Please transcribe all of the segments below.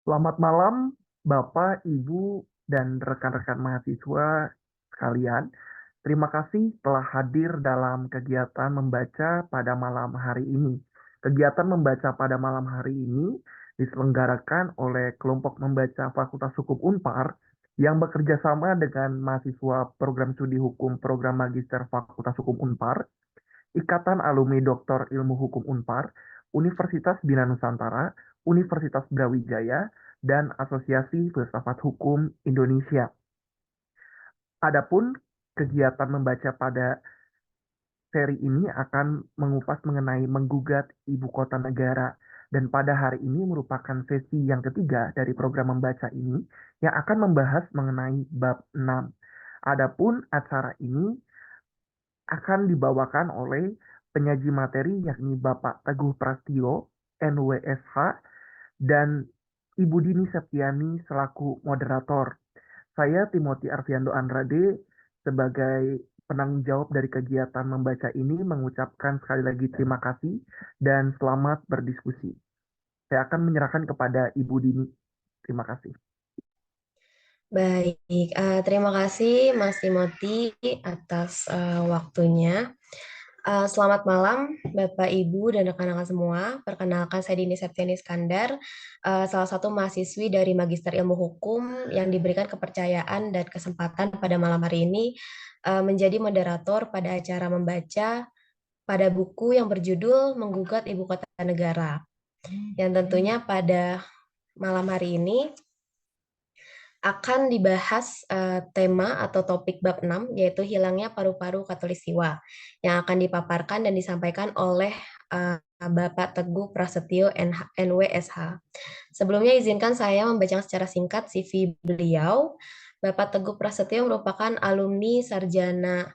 Selamat malam, Bapak, Ibu, dan rekan-rekan mahasiswa sekalian. Terima kasih telah hadir dalam kegiatan membaca pada malam hari ini. Kegiatan membaca pada malam hari ini diselenggarakan oleh kelompok membaca Fakultas Hukum Unpar yang bekerja sama dengan mahasiswa program studi hukum program magister Fakultas Hukum Unpar, Ikatan Alumni Doktor Ilmu Hukum Unpar, Universitas Bina Nusantara, Universitas Brawijaya, dan Asosiasi Filsafat Hukum Indonesia. Adapun kegiatan membaca pada seri ini akan mengupas mengenai menggugat ibu kota negara. Dan pada hari ini merupakan sesi yang ketiga dari program membaca ini yang akan membahas mengenai bab 6. Adapun acara ini akan dibawakan oleh penyaji materi yakni Bapak Teguh Prastio, NWSH, dan Ibu Dini Septiani selaku moderator. Saya Timothy Arviando Andrade sebagai penanggung jawab dari kegiatan membaca ini mengucapkan sekali lagi terima kasih dan selamat berdiskusi. Saya akan menyerahkan kepada Ibu Dini. Terima kasih. Baik, terima kasih Mas Timothy atas waktunya. Selamat malam Bapak, Ibu, dan rekan-rekan semua. Perkenalkan saya Dini Septiani Iskandar, salah satu mahasiswi dari Magister Ilmu Hukum yang diberikan kepercayaan dan kesempatan pada malam hari ini menjadi moderator pada acara membaca pada buku yang berjudul Menggugat Ibu Kota Negara. Yang tentunya pada malam hari ini akan dibahas tema atau topik bab 6, yaitu hilangnya paru-paru Katulistiwa, yang akan dipaparkan dan disampaikan oleh Bapak Teguh Prasetyo NWSH. Sebelumnya izinkan saya membaca secara singkat CV beliau. Bapak Teguh Prasetyo merupakan alumni sarjana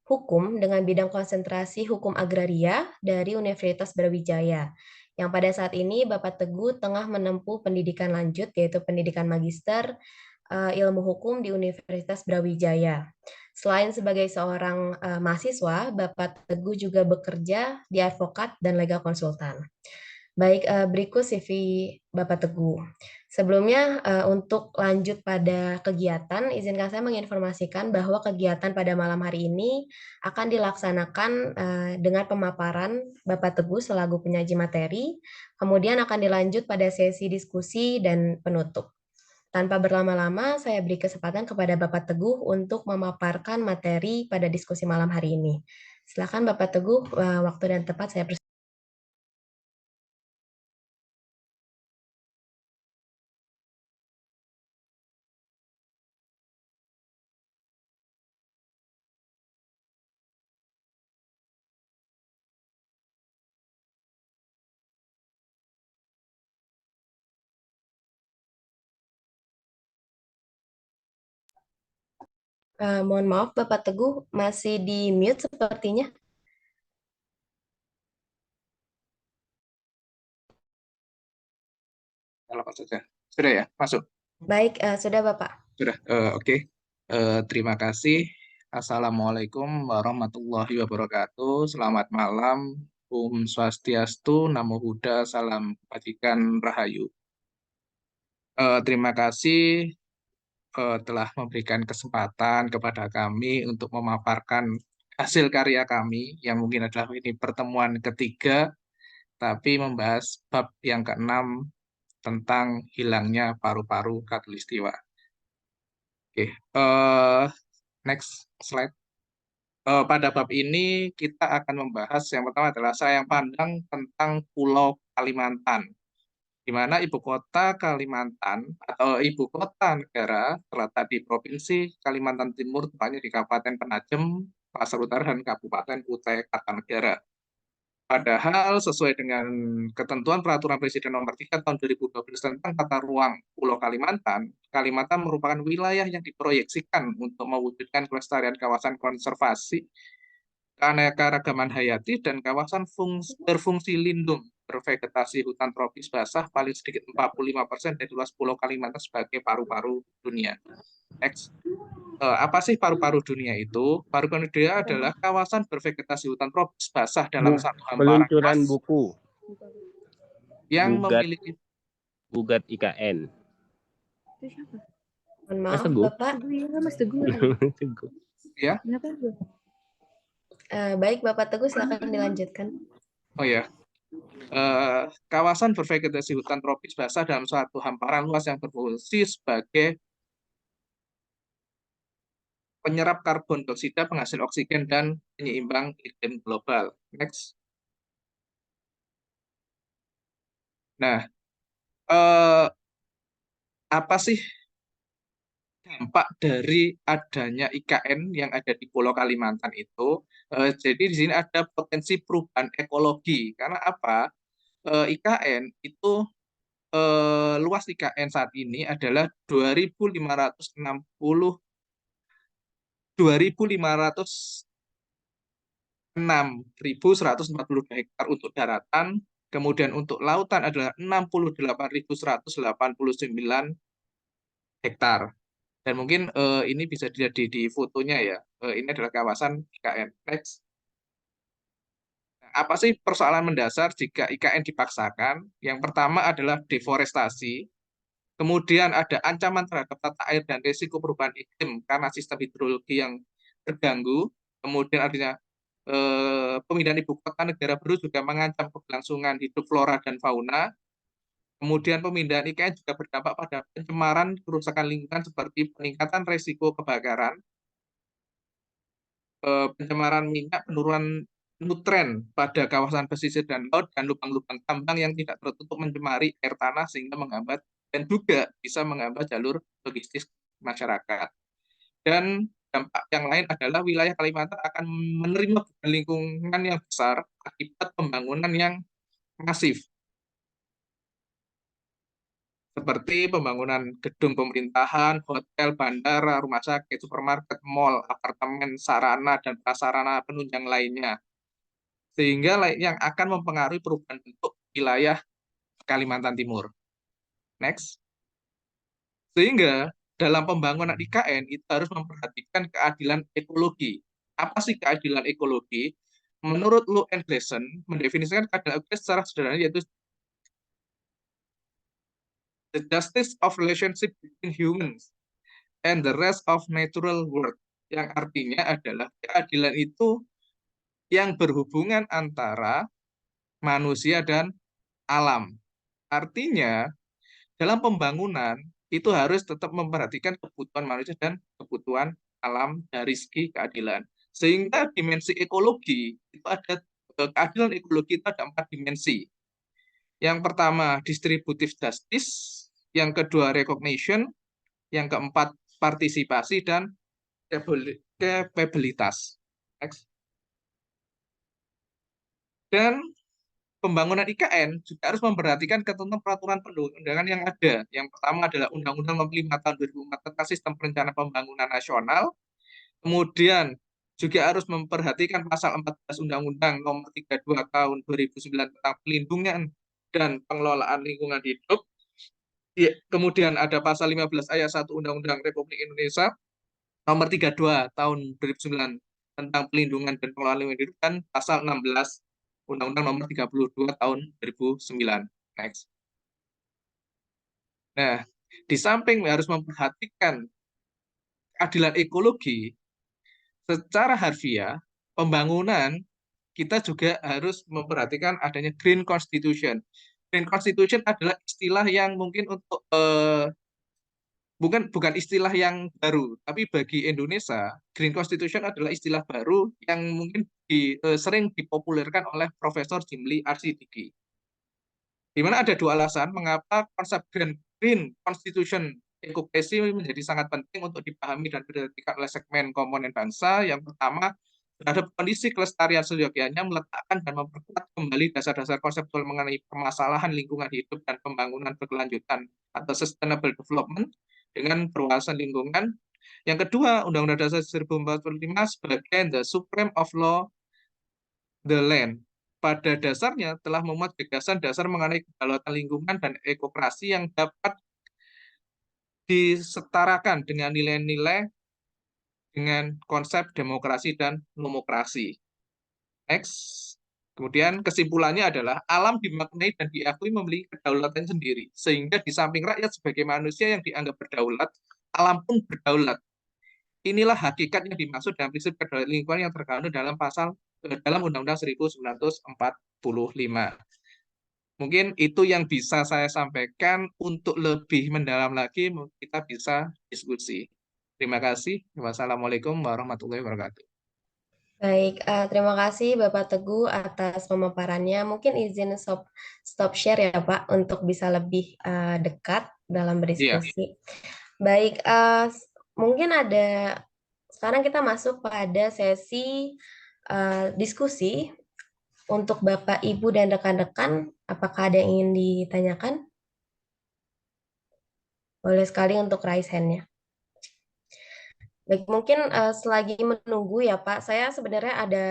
hukum dengan bidang konsentrasi hukum agraria dari Universitas Brawijaya. Yang pada saat ini Bapak Teguh tengah menempuh pendidikan lanjut, yaitu pendidikan magister ilmu hukum di Universitas Brawijaya. Selain sebagai seorang mahasiswa, Bapak Teguh juga bekerja di advokat dan legal konsultan. Baik, berikut CV Bapak Teguh. Sebelumnya, untuk lanjut pada kegiatan, izinkan saya menginformasikan bahwa kegiatan pada malam hari ini akan dilaksanakan dengan pemaparan Bapak Teguh selaku penyaji materi, kemudian akan dilanjut pada sesi diskusi dan penutup. Tanpa berlama-lama, saya beri kesempatan kepada Bapak Teguh untuk memaparkan materi pada diskusi malam hari ini. Silakan Bapak Teguh, waktu dan tempat saya persilakan. Mohon maaf Bapak Teguh, masih di mute sepertinya. Kalau saja. Sudah ya, masuk. Baik, sudah Bapak. Sudah. Oke. Terima kasih. Assalamualaikum warahmatullahi wabarakatuh. Selamat malam. Swastiastu, Namo Buddha, Salam Kebajikan, Rahayu. Terima kasih telah memberikan kesempatan kepada kami untuk memaparkan hasil karya kami yang mungkin adalah ini pertemuan ketiga, tapi membahas bab yang keenam tentang hilangnya paru-paru Katulistiwa. Oke, next slide. Pada bab ini kita akan membahas yang pertama adalah sayang pandang tentang Pulau Kalimantan, di mana ibu kota Kalimantan atau ibu kota negara terletak di Provinsi Kalimantan Timur, tepatnya di Kabupaten Penajam, Pasar Utara, dan Kabupaten Kutai Kartanegara. Padahal sesuai dengan ketentuan Peraturan Presiden Nomor 3 Tahun 2012 tentang tata ruang Pulau Kalimantan, Kalimantan merupakan wilayah yang diproyeksikan untuk mewujudkan kelestarian kawasan konservasi, keanekaragaman hayati, dan kawasan berfungsi lindung bervegetasi hutan tropis basah paling sedikit 45% dari luas Pulau Kalimantan sebagai paru-paru dunia. Next. Apa sih paru-paru dunia itu? Paru-paru dunia adalah kawasan bervegetasi hutan tropis basah dalam satu hamparan Peluncuran khas buku yang Gugat memiliki Gugat IKN. Itu siapa? Mohon Mas maaf, Teguh. Bapak. Teguh ya, Mas Teguh. Teguh. Ya. Kenapa Teguh? Baik, Bapak Teguh, silakan dilanjutkan. Oh ya. Kawasan bervegetasi hutan tropis basah dalam suatu hamparan luas yang berfungsi sebagai penyerap karbon dioksida, penghasil oksigen, dan penyeimbang iklim global. Next. Nah, apa sih dampak dari adanya IKN yang ada di Pulau Kalimantan itu? Jadi di sini ada potensi perubahan ekologi. Karena apa? IKN itu luas IKN saat ini adalah 2.546.142 hektar untuk daratan, kemudian untuk lautan adalah 68.189 hektar. Dan mungkin ini bisa dilihat di fotonya ya. Ini adalah kawasan IKN. Next. Apa sih persoalan mendasar jika IKN dipaksakan? Yang pertama adalah deforestasi. Kemudian ada ancaman terhadap tata air dan risiko perubahan iklim karena sistem hidrologi yang terganggu. Kemudian adanya pemindahan ibu kota negara baru juga mengancam keberlangsungan hidup flora dan fauna. Kemudian pemindahan IKN juga berdampak pada pencemaran kerusakan lingkungan seperti peningkatan risiko kebakaran, pencemaran minyak, penurunan nutren pada kawasan pesisir dan laut, dan lubang-lubang tambang yang tidak tertutup mencemari air tanah sehingga menghambat dan juga bisa menghambat jalur logistik masyarakat. Dan dampak yang lain adalah wilayah Kalimantan akan menerima beban lingkungan yang besar akibat pembangunan yang masif, seperti pembangunan gedung pemerintahan, hotel, bandara, rumah sakit, supermarket, mal, apartemen, sarana, dan prasarana penunjang lainnya. Sehingga yang akan mempengaruhi perubahan bentuk wilayah Kalimantan Timur. Next. Sehingga dalam pembangunan IKN itu harus memperhatikan keadilan ekologi. Apa sih keadilan ekologi? Menurut Lou Andriessen, mendefinisikan keadilan ekologi secara sederhana yaitu the justice of relationship between humans and the rest of natural world. Yang artinya adalah keadilan itu yang berhubungan antara manusia dan alam. Artinya, dalam pembangunan itu harus tetap memperhatikan kebutuhan manusia dan kebutuhan alam dari segi keadilan. Sehingga dimensi ekologi itu ada, keadilan ekologi itu ada 4 dimensi. Yang pertama distributive justice, yang kedua recognition, yang keempat partisipasi, dan capabilitas. Next. Dan pembangunan IKN juga harus memperhatikan ketentuan peraturan perundang-undangan yang ada. Yang pertama adalah Undang-Undang Nomor 5 Tahun 2004 tentang Sistem Perencanaan Pembangunan Nasional. Kemudian juga harus memperhatikan pasal 14 Undang-Undang Nomor 32 Tahun 2009 tentang Pelindungan dan Pengelolaan Lingkungan Hidup. Kemudian ada pasal 15 ayat 1 Undang-Undang Republik Indonesia Nomor 32 Tahun 2009 tentang Pelindungan dan Pengelolaan Lingkungan Hidup, dan pasal 16 Undang-Undang Nomor 32 Tahun 2009. Next. Nah, di samping harus memperhatikan keadilan ekologi, secara harfiah, pembangunan kita juga harus memperhatikan adanya Green Constitution. Green Constitution adalah istilah yang mungkin untuk bukan istilah yang baru, tapi bagi Indonesia, Green Constitution adalah istilah baru yang mungkin sering dipopulerkan oleh Profesor Jimli Arsidiki. Di mana ada 2 alasan mengapa konsep Green Constitution advocacy menjadi sangat penting untuk dipahami dan diperhatikan oleh segmen komponen bangsa. Yang pertama, terhadap kondisi kelestarian seyogianya meletakkan dan memperkuat kembali dasar-dasar konseptual mengenai permasalahan lingkungan hidup dan pembangunan berkelanjutan atau sustainable development dengan perluasan lingkungan. Yang kedua, Undang-Undang Dasar 1945 sebagai the supreme of law, the land, pada dasarnya telah memuat gagasan dasar mengenai kedaulatan lingkungan dan ekokrasi yang dapat disetarakan dengan nilai-nilai dengan konsep demokrasi dan nomokrasi. Next. Kemudian kesimpulannya adalah alam dimaknai dan diakui memiliki kedaulatan sendiri. Sehingga di samping rakyat sebagai manusia yang dianggap berdaulat, alam pun berdaulat. Inilah hakikat yang dimaksud dalam prinsip kedaulatan lingkungan yang terkandung dalam Undang-Undang 1945. Mungkin itu yang bisa saya sampaikan. Untuk lebih mendalam lagi, kita bisa diskusi. Terima kasih. Wassalamualaikum warahmatullahi wabarakatuh. Baik, terima kasih Bapak Teguh atas pemaparannya. Mungkin izin stop share ya Pak untuk bisa lebih dekat dalam Iya. berdiskusi. Baik, mungkin sekarang kita masuk pada sesi diskusi untuk Bapak, Ibu, dan rekan-rekan. Apakah ada yang ingin ditanyakan? Boleh sekali untuk raise hand-nya. Baik, mungkin selagi menunggu ya Pak, saya sebenarnya ada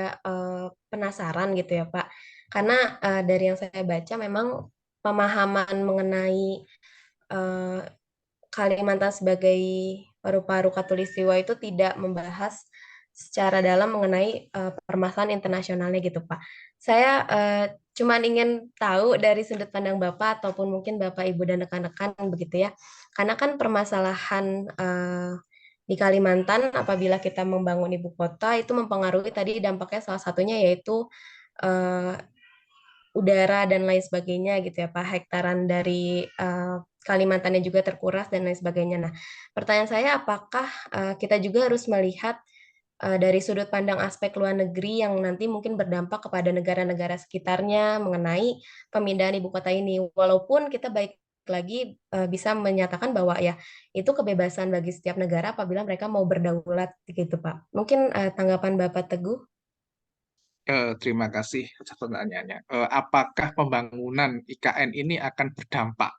penasaran gitu ya Pak. Karena dari yang saya baca memang pemahaman mengenai eh, Kalimantan sebagai paru-paru Katulistiwa itu tidak membahas secara dalam mengenai permasalahan internasionalnya gitu Pak. Saya cuma ingin tahu dari sudut pandang Bapak ataupun mungkin Bapak, Ibu, dan rekan-rekan begitu ya. Karena kan permasalahan di Kalimantan apabila kita membangun ibu kota itu mempengaruhi tadi dampaknya salah satunya yaitu eh, udara dan lain sebagainya gitu ya Pak. Hektaran dari Kalimantannya juga terkuras dan lain sebagainya. Nah, pertanyaan saya apakah kita juga harus melihat dari sudut pandang aspek luar negeri yang nanti mungkin berdampak kepada negara-negara sekitarnya mengenai pemindahan ibu kota ini. Walaupun kita baik lagi bisa menyatakan bahwa ya itu kebebasan bagi setiap negara apabila mereka mau berdaulat gitu Pak. Mungkin tanggapan Bapak Teguh? Terima kasih atas pertanyaannya. Apakah pembangunan IKN ini akan berdampak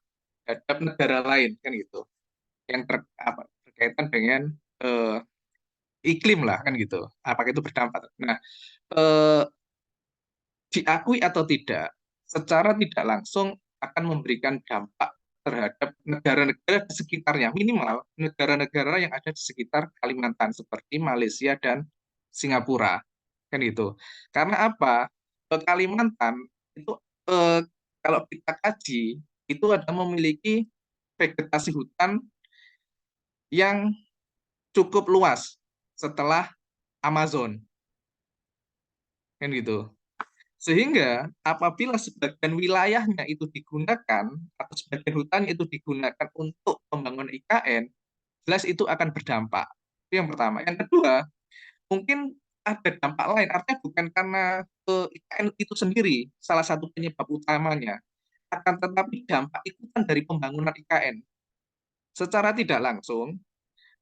terhadap negara lain kan gitu? Yang berkaitan dengan eh, iklim lah kan gitu. Apakah itu berdampak? Nah, eh, diakui atau tidak, secara tidak langsung akan memberikan dampak terhadap negara-negara di sekitarnya, minimal negara-negara yang ada di sekitar Kalimantan seperti Malaysia dan Singapura, kan itu. Karena apa? Kalimantan itu eh, kalau kita kaji itu ada memiliki vegetasi hutan yang cukup luas setelah Amazon, kan gitu. Sehingga apabila sebagian wilayahnya itu digunakan atau sebagian hutan itu digunakan untuk pembangunan IKN, jelas itu akan berdampak. Itu yang pertama. Yang kedua, mungkin ada dampak lain. Artinya bukan karena IKN itu sendiri salah satu penyebab utamanya, akan tetapi dampak ikutan dari pembangunan IKN. Secara tidak langsung,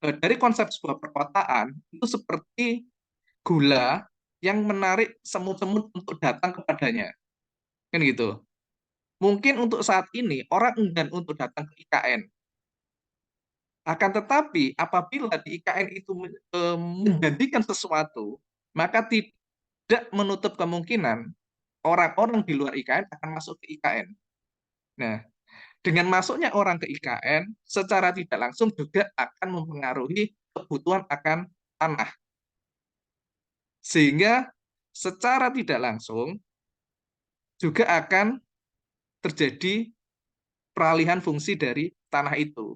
dari konsep sebuah perkotaan itu seperti gula yang menarik semut-semut untuk datang kepadanya. Kan gitu. Mungkin untuk saat ini orang enggan untuk datang ke IKN. Akan tetapi apabila di IKN itu menjadikan sesuatu, maka tidak menutup kemungkinan orang-orang di luar IKN akan masuk ke IKN. Nah, dengan masuknya orang ke IKN, secara tidak langsung juga akan mempengaruhi kebutuhan akan tanah. Sehingga secara tidak langsung juga akan terjadi peralihan fungsi dari tanah itu.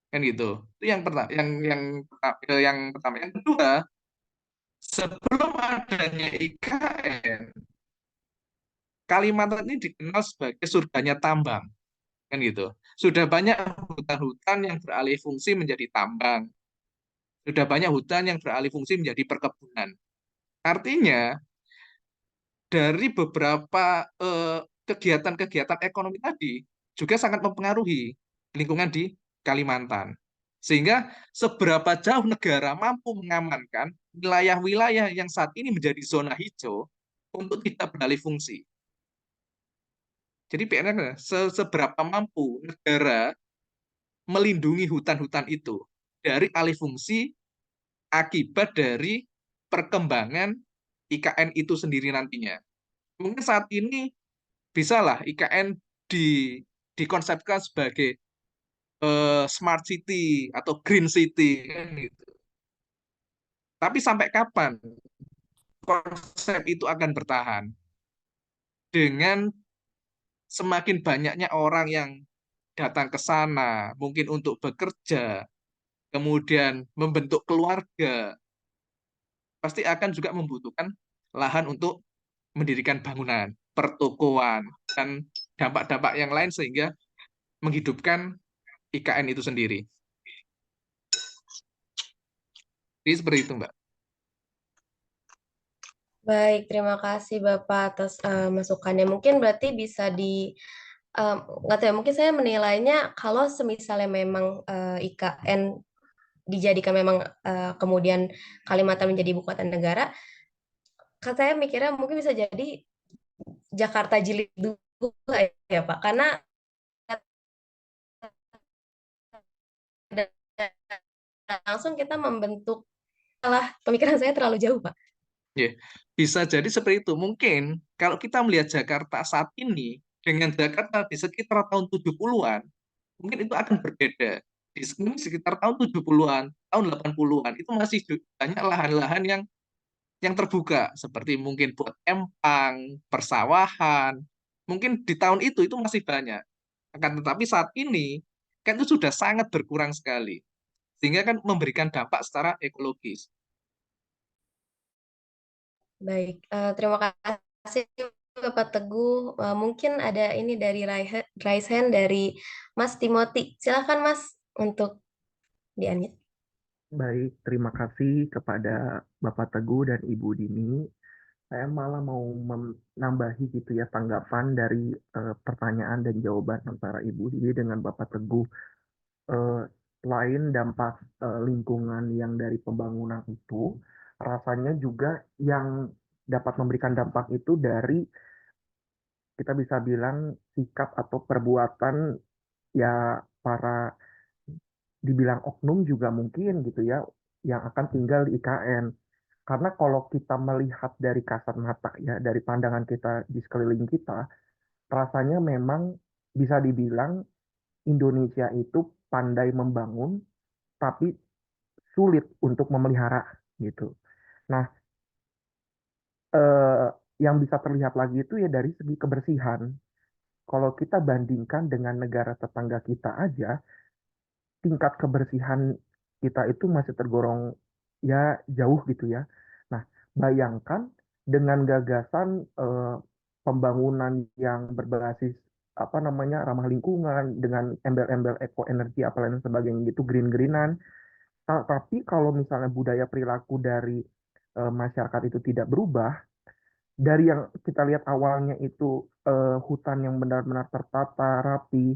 Kan gitu. Itu yang pertama. Yang pertama. Yang kedua, sebelum adanya IKN, Kalimantan ini dikenal sebagai surganya tambang, kan gitu. Sudah banyak hutan-hutan yang beralih fungsi menjadi tambang. Sudah banyak hutan yang beralih fungsi menjadi perkebunan. Artinya dari beberapa kegiatan-kegiatan ekonomi tadi juga sangat mempengaruhi lingkungan di Kalimantan. Sehingga seberapa jauh negara mampu mengamankan wilayah-wilayah yang saat ini menjadi zona hijau untuk tidak beralih fungsi. Jadi PR adalah seberapa mampu negara melindungi hutan-hutan itu dari alih fungsi akibat dari perkembangan IKN itu sendiri nantinya. Mungkin saat ini bisalah IKN dikonsepkan sebagai smart city atau green city kan gitu. Tapi sampai kapan konsep itu akan bertahan? dengan semakin banyaknya orang yang datang ke sana, mungkin untuk bekerja, kemudian membentuk keluarga, pasti akan juga membutuhkan lahan untuk mendirikan bangunan, pertokoan, dan dampak-dampak yang lain sehingga menghidupkan IKN itu sendiri. Jadi seperti itu, Mbak. Baik, terima kasih Bapak atas masukannya. Mungkin berarti bisa nggak tahu ya, mungkin saya menilainya kalau semisalnya memang IKN dijadikan memang kemudian Kalimantan menjadi ibu kota negara, kan saya mikirnya mungkin bisa jadi Jakarta Jilid 2 ya Pak, karena langsung kita membentuk, salah pemikiran saya terlalu jauh Pak. Ya, bisa jadi seperti itu. Mungkin kalau kita melihat Jakarta saat ini dengan Jakarta di sekitar tahun 70-an, mungkin itu akan berbeda. Mungkin sekitar tahun 70-an, tahun 80-an, itu masih banyak lahan-lahan yang terbuka, seperti mungkin buat empang, persawahan. Mungkin di tahun itu masih banyak. Akan tetapi saat ini, kan itu sudah sangat berkurang sekali. Sehingga kan memberikan dampak secara ekologis. Baik, terima kasih Bapak Teguh. Mungkin ada ini dari raise hand dari Mas Timothy. Silakan Mas untuk di-unmute. Baik, terima kasih kepada Bapak Teguh dan Ibu Dini. Saya malah mau menambahi gitu ya tanggapan dari pertanyaan dan jawaban antara Ibu Dini dengan Bapak Teguh. Eh, Selain dampak lingkungan yang dari pembangunan itu, rasanya juga yang dapat memberikan dampak itu dari kita bisa bilang sikap atau perbuatan ya para dibilang oknum juga mungkin gitu ya yang akan tinggal di IKN. Karena kalau kita melihat dari kasat mata ya, dari pandangan kita di sekeliling kita, rasanya memang bisa dibilang Indonesia itu pandai membangun, tapi sulit untuk memelihara gitu. Nah, eh, yang bisa terlihat lagi itu ya dari segi kebersihan. Kalau kita bandingkan dengan negara tetangga kita aja, tingkat kebersihan kita itu masih tergolong ya jauh gitu ya. Nah, bayangkan dengan gagasan pembangunan yang berbasis apa namanya ramah lingkungan dengan embel-embel eco energi apa lain sebagainya gitu green-greenan. Tapi kalau misalnya budaya perilaku dari masyarakat itu tidak berubah, dari yang kita lihat awalnya itu hutan yang benar-benar tertata rapi,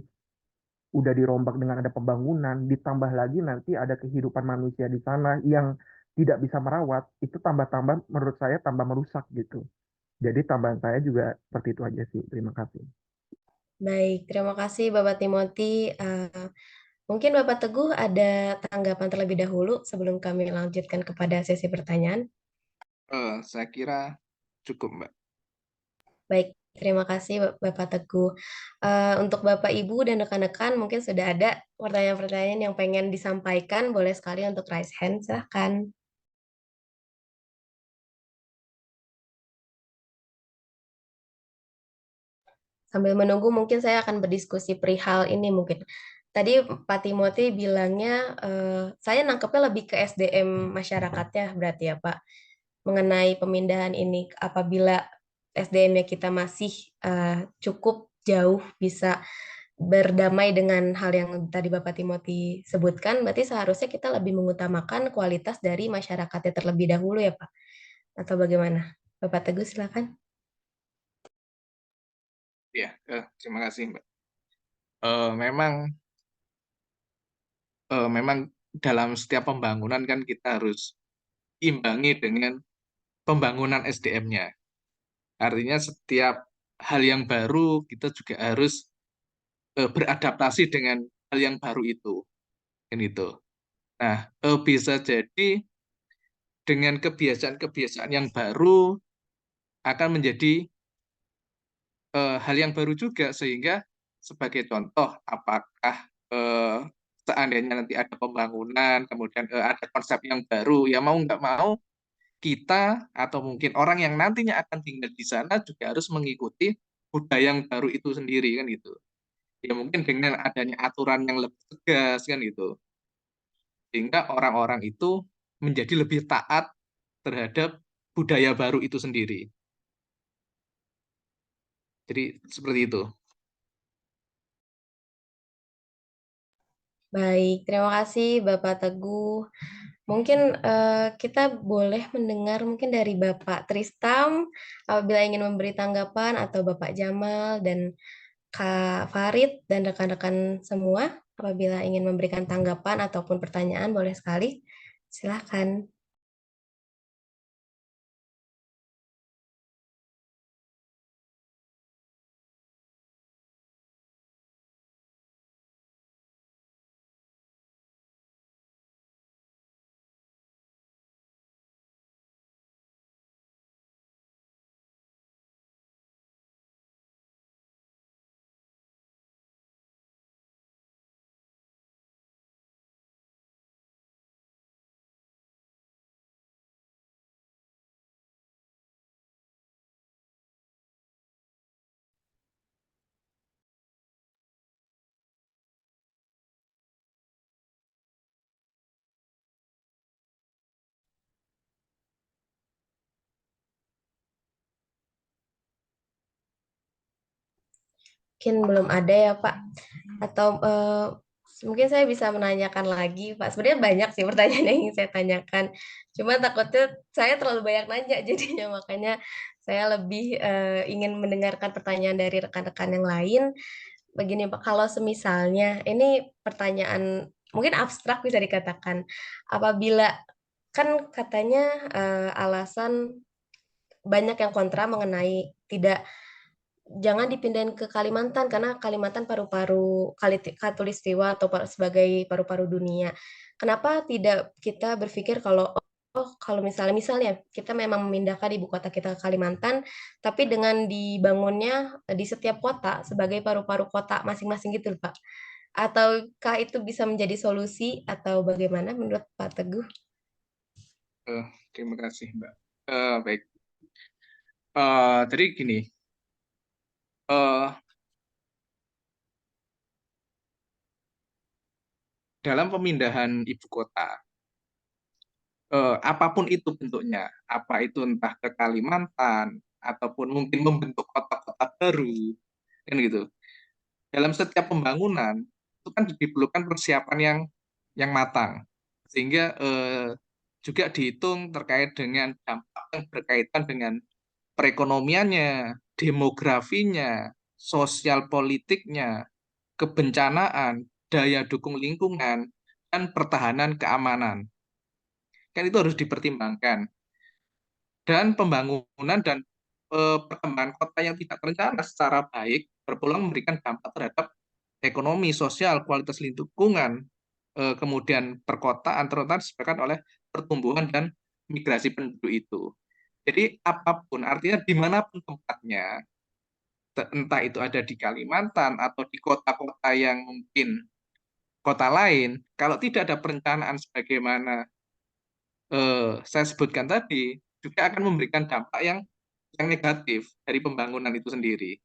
udah dirombak dengan ada pembangunan, ditambah lagi nanti ada kehidupan manusia di sana yang tidak bisa merawat, itu tambah-tambah menurut saya tambah merusak gitu. Jadi tambahan saya juga seperti itu aja sih. Terima kasih. Baik, terima kasih Bapak Timothy. Mungkin Bapak Teguh ada tanggapan terlebih dahulu sebelum kami lanjutkan kepada sesi pertanyaan. Saya kira cukup, Mbak. Baik, terima kasih Bapak Teguh. Untuk Bapak Ibu dan rekan-rekan mungkin sudah ada pertanyaan-pertanyaan yang pengen disampaikan, boleh sekali untuk raise hand, silahkan. Sambil menunggu mungkin saya akan berdiskusi perihal ini mungkin. Tadi Pak Timothy bilangnya, saya nangkepnya lebih ke SDM masyarakatnya berarti ya Pak, mengenai pemindahan ini apabila SDM-nya kita masih cukup jauh bisa berdamai dengan hal yang tadi Bapak Timothy sebutkan, berarti seharusnya kita lebih mengutamakan kualitas dari masyarakatnya terlebih dahulu ya Pak? Atau bagaimana? Bapak Teguh silakan. Ya, terima kasih, Mbak. Memang dalam setiap pembangunan kan kita harus imbangi dengan pembangunan SDM-nya. Artinya setiap hal yang baru kita juga harus beradaptasi dengan hal yang baru itu. Kan itu. Nah, bisa jadi dengan kebiasaan-kebiasaan yang baru akan menjadi hal yang baru juga sehingga sebagai contoh apakah seandainya nanti ada pembangunan kemudian ada konsep yang baru ya mau nggak mau kita atau mungkin orang yang nantinya akan tinggal di sana juga harus mengikuti budaya yang baru itu sendiri kan gitu. Ya mungkin dengan adanya aturan yang lebih tegas kan gitu, sehingga orang-orang itu menjadi lebih taat terhadap budaya baru itu sendiri. Jadi seperti itu. Baik, terima kasih Bapak Teguh. Mungkin kita boleh mendengar mungkin dari Bapak Tristam apabila ingin memberi tanggapan, atau Bapak Jamal dan Kak Farid dan rekan-rekan semua apabila ingin memberikan tanggapan ataupun pertanyaan, boleh sekali. Silakan. Mungkin belum ada ya Pak, atau mungkin saya bisa menanyakan lagi Pak. Sebenarnya banyak sih pertanyaan yang ingin saya tanyakan, cuma takutnya saya terlalu banyak nanya jadinya, makanya saya lebih ingin mendengarkan pertanyaan dari rekan-rekan yang lain. Begini Pak, kalau semisalnya ini pertanyaan mungkin abstrak bisa dikatakan, apabila kan katanya alasan banyak yang kontra mengenai tidak, jangan dipindahin ke Kalimantan karena Kalimantan paru-paru Katulistiwa atau sebagai paru-paru dunia. Kenapa tidak kita berpikir kalau kalau misalnya kita memang memindahkan ibu kota kita ke Kalimantan, tapi dengan dibangunnya di setiap kota sebagai paru-paru kota masing-masing gitu Pak. Ataukah itu bisa menjadi solusi atau bagaimana menurut Pak Teguh? Terima kasih, Mbak. Baik. Jadi gini, eh, dalam pemindahan ibu kota, apapun itu bentuknya, apa itu entah ke Kalimantan ataupun mungkin membentuk kota-kota baru, kan gitu. Dalam setiap pembangunan itu kan diperlukan persiapan yang matang, sehingga juga dihitung terkait dengan dampak yang berkaitan dengan perekonomiannya, demografinya, sosial politiknya, kebencanaan, daya dukung lingkungan, dan pertahanan keamanan. Kan itu harus dipertimbangkan. Dan pembangunan dan perkembangan kota yang tidak terencana secara baik berpeluang memberikan dampak terhadap ekonomi, sosial, kualitas lingkungan, kemudian perkotaan, terutama disebabkan oleh pertumbuhan dan migrasi penduduk itu. Jadi apapun, artinya dimanapun tempatnya, entah itu ada di Kalimantan atau di kota-kota yang mungkin kota lain, kalau tidak ada perencanaan sebagaimana saya sebutkan tadi, juga akan memberikan dampak yang negatif dari pembangunan itu sendiri.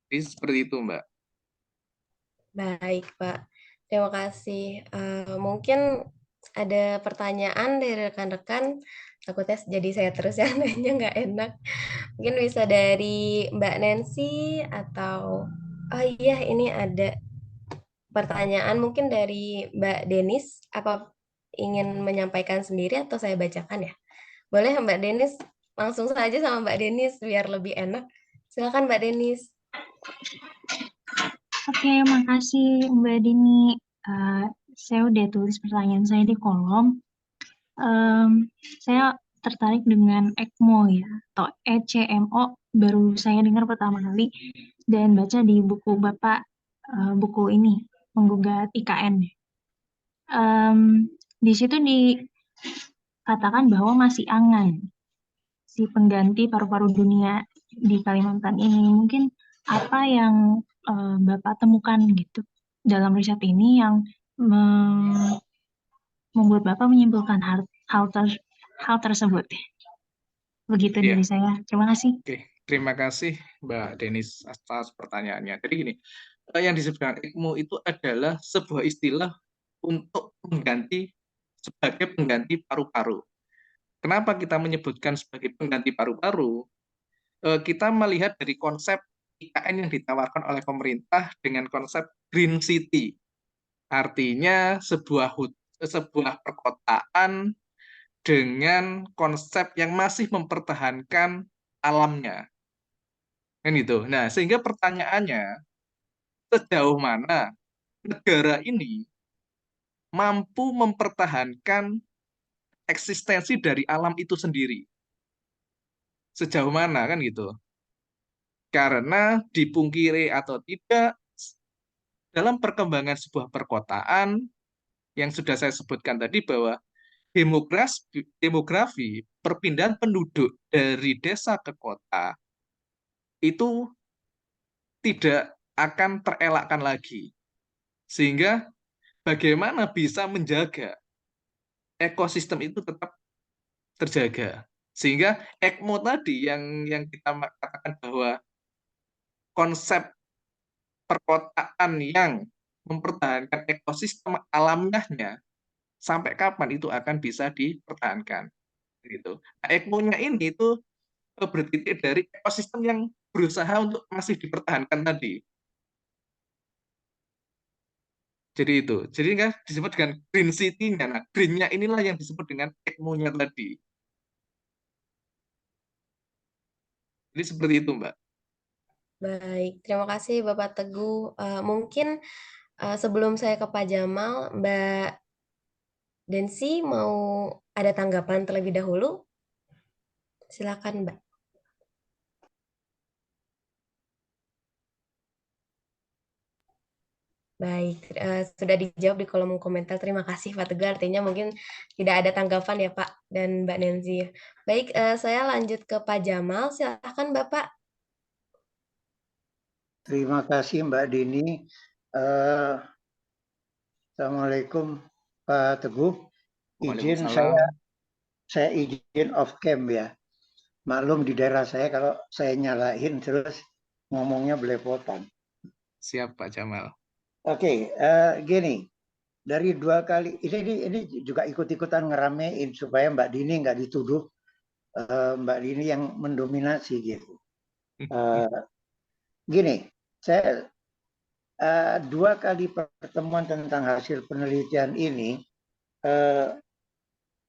Jadi seperti itu, Mbak. Baik, Pak. Terima kasih. Mungkin ada pertanyaan dari rekan-rekan. Takutnya jadi saya terus yang nanya, nggak enak. Mungkin bisa dari Mbak Nancy atau... Oh iya, ini ada pertanyaan mungkin dari Mbak Denis. Apa ingin menyampaikan sendiri atau saya bacakan ya? Boleh Mbak Denis? Langsung saja sama Mbak Denis biar lebih enak. Silakan Mbak Denis. Oke, makasih Mbak Dini. Saya udah tulis pertanyaan saya di kolom. Saya tertarik dengan ECMO ya, atau ECMO. Baru saya dengar pertama kali dan baca di buku Bapak, buku ini, Menggugat IKN. Di situ dikatakan bahwa masih angan si pengganti paru-paru dunia di Kalimantan ini. Mungkin apa yang Bapak temukan gitu dalam riset ini yang membuat Bapak menyimpulkan hal tersebut? Begitu Iya. dari saya. Terima kasih. Oke, terima kasih Mbak Denis atas pertanyaannya. Jadi gini, yang disebutkan IKMU itu adalah sebuah istilah untuk sebagai pengganti paru-paru. Kenapa kita menyebutkan sebagai pengganti paru-paru? Kita melihat dari konsep IKN yang ditawarkan oleh pemerintah dengan konsep Green City. Artinya sebuah perkotaan dengan konsep yang masih mempertahankan alamnya. Kan itu. Nah, sehingga pertanyaannya, sejauh mana negara ini mampu mempertahankan eksistensi dari alam itu sendiri? Sejauh mana kan gitu? Karena dipungkiri atau tidak, dalam perkembangan sebuah perkotaan yang sudah saya sebutkan tadi bahwa demografi perpindahan penduduk dari desa ke kota itu tidak akan terelakkan lagi. Sehingga bagaimana bisa menjaga ekosistem itu tetap terjaga. Sehingga ECMO tadi yang kita katakan bahwa konsep perkotaan yang mempertahankan ekosistem alamiahnya sampai kapan itu akan bisa dipertahankan gitu. Nah, ECMO-nya ini itu bertitik dari ekosistem yang berusaha untuk masih dipertahankan tadi. Jadi itu. Jadi kan disebut dengan green city-nya. Nah, green-nya inilah yang disebut dengan ECMO-nya tadi. Jadi seperti itu, Mbak. Baik, terima kasih Bapak Teguh. Mungkin sebelum saya ke Pak Jamal, Mbak Densi mau ada tanggapan terlebih dahulu? Silakan, Mbak. Baik, sudah dijawab di kolom komentar. Terima kasih Pak Teguh. Artinya mungkin tidak ada tanggapan ya Pak dan Mbak Nancy. Baik, saya lanjut ke Pak Jamal. Silakan Bapak. Terima kasih Mbak Dini. Assalamualaikum Pak Teguh. Izin saya izin off cam ya. Maklum di daerah saya kalau saya nyalain terus ngomongnya belepotan. Siap Pak Jamal. Oke, gini. Dari 2 kali ini juga ikut-ikutan ngeramein supaya Mbak Dini nggak dituduh Mbak Dini yang mendominasi gitu. Gini, saya 2 kali pertemuan tentang hasil penelitian ini,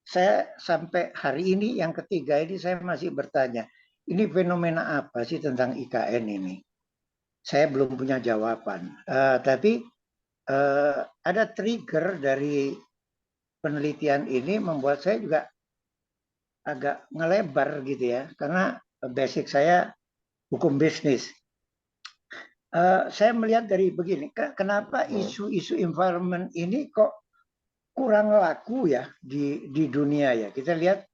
saya sampai hari ini yang ketiga ini saya masih bertanya, ini fenomena apa sih tentang IKN ini? Saya belum punya jawaban. Tapi ada trigger dari penelitian ini membuat saya juga agak ngelebar gitu ya, karena basic saya hukum bisnis. Saya melihat dari begini, kenapa isu-isu environment ini kok kurang laku ya di dunia ya. Kita lihat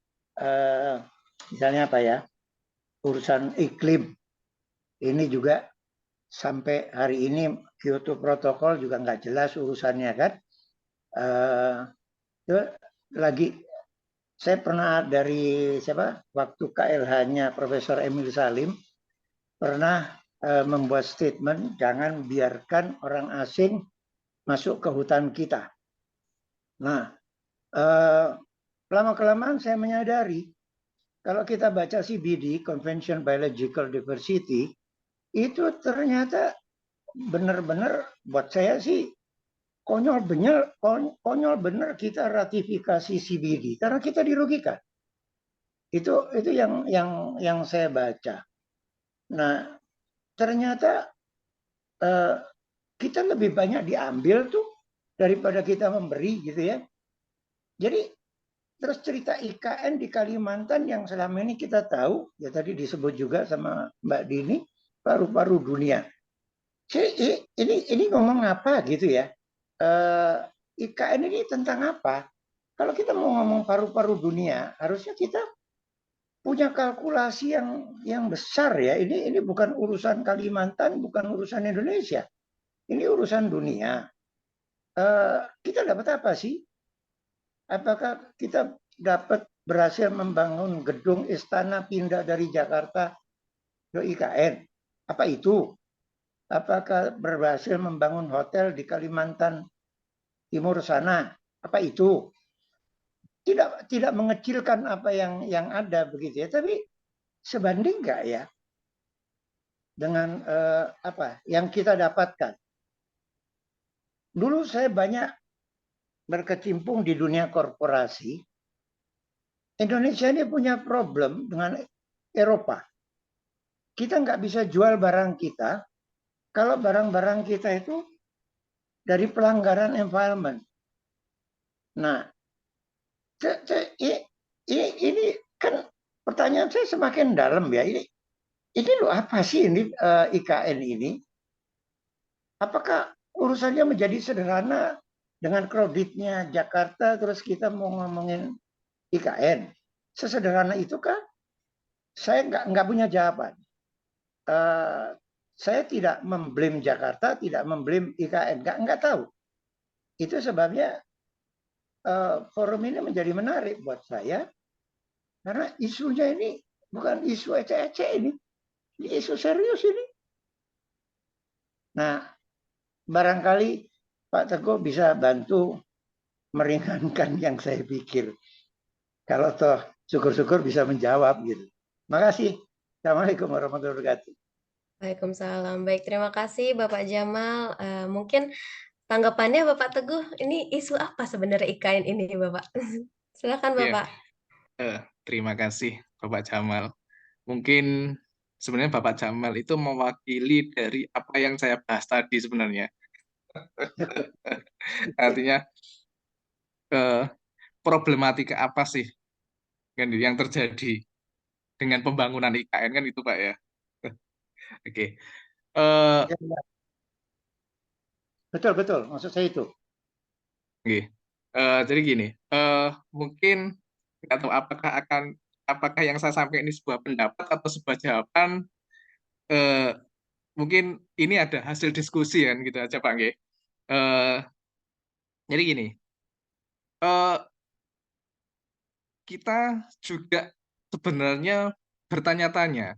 misalnya apa ya, urusan iklim ini juga sampai hari ini Kyoto Protocol juga nggak jelas urusannya kan. Lagi saya pernah dari waktu KLH-nya Profesor Emil Salim pernah membuat statement jangan biarkan orang asing masuk ke hutan kita. Nah, lama-kelamaan saya menyadari kalau kita baca CBD, Convention Biological Diversity, itu ternyata benar-benar buat saya sih konyol benar kita ratifikasi CBD karena kita dirugikan. Itu yang saya baca. Nah, ternyata kita lebih banyak diambil tuh daripada kita memberi gitu ya. Jadi terus cerita IKN di Kalimantan yang selama ini kita tahu, ya tadi disebut juga sama Mbak Dini, paru-paru dunia. Jadi ini ngomong apa gitu ya? IKN ini tentang apa? Kalau kita mau ngomong paru-paru dunia, harusnya kita punya kalkulasi yang besar ya. Ini bukan urusan Kalimantan, bukan urusan Indonesia. Ini urusan dunia. Kita dapat apa sih? Apakah kita dapat berhasil membangun gedung istana pindah dari Jakarta ke IKN? Apa itu? Apakah berhasil membangun hotel di Kalimantan Timur sana? Apa itu? Tidak mengecilkan apa yang ada begitu ya, tapi sebanding nggak ya dengan apa yang kita dapatkan? Dulu saya banyak berkecimpung di dunia korporasi. Indonesia ini punya problem dengan Eropa. Kita nggak bisa jual barang kita kalau barang-barang kita itu dari pelanggaran environment. Nah, ini kan pertanyaan saya semakin dalam ya. Ini loh apa sih ini IKN ini? Apakah urusannya menjadi sederhana dengan kreditnya Jakarta terus kita mau ngomongin IKN? Sesederhana itu kah? Saya nggak punya jawaban. Saya tidak memblame Jakarta, tidak memblame IKN, nggak tahu. Itu sebabnya forum ini menjadi menarik buat saya karena isunya ini bukan isu ecek-ecek ini isu serius ini. Nah, barangkali Pak Teguh bisa bantu meringankan yang saya pikir. Kalau toh syukur-syukur bisa menjawab gitu. Makasih. Assalamualaikum warahmatullahi wabarakatuh. Waalaikumsalam. Baik, terima kasih Bapak Jamal. Mungkin tanggapannya Bapak Teguh, ini isu apa sebenarnya IKN ini Bapak? Silakan Iya, Bapak. terima kasih Bapak Jamal. Mungkin sebenarnya Bapak Jamal itu mewakili dari apa yang saya bahas tadi sebenarnya. Artinya problematika apa sih kan yang terjadi dengan pembangunan IKN kan itu Pak ya. Oke. Eh, Betul, maksud saya itu. oke. Jadi gini, mungkin nggak tahu apakah yang saya sampaikan ini sebuah pendapat atau sebuah jawaban. eh, Mungkin ini ada hasil diskusi kan gitu aja Pak Nggih. Eh, jadi gini, eh, kita juga sebenarnya bertanya-tanya,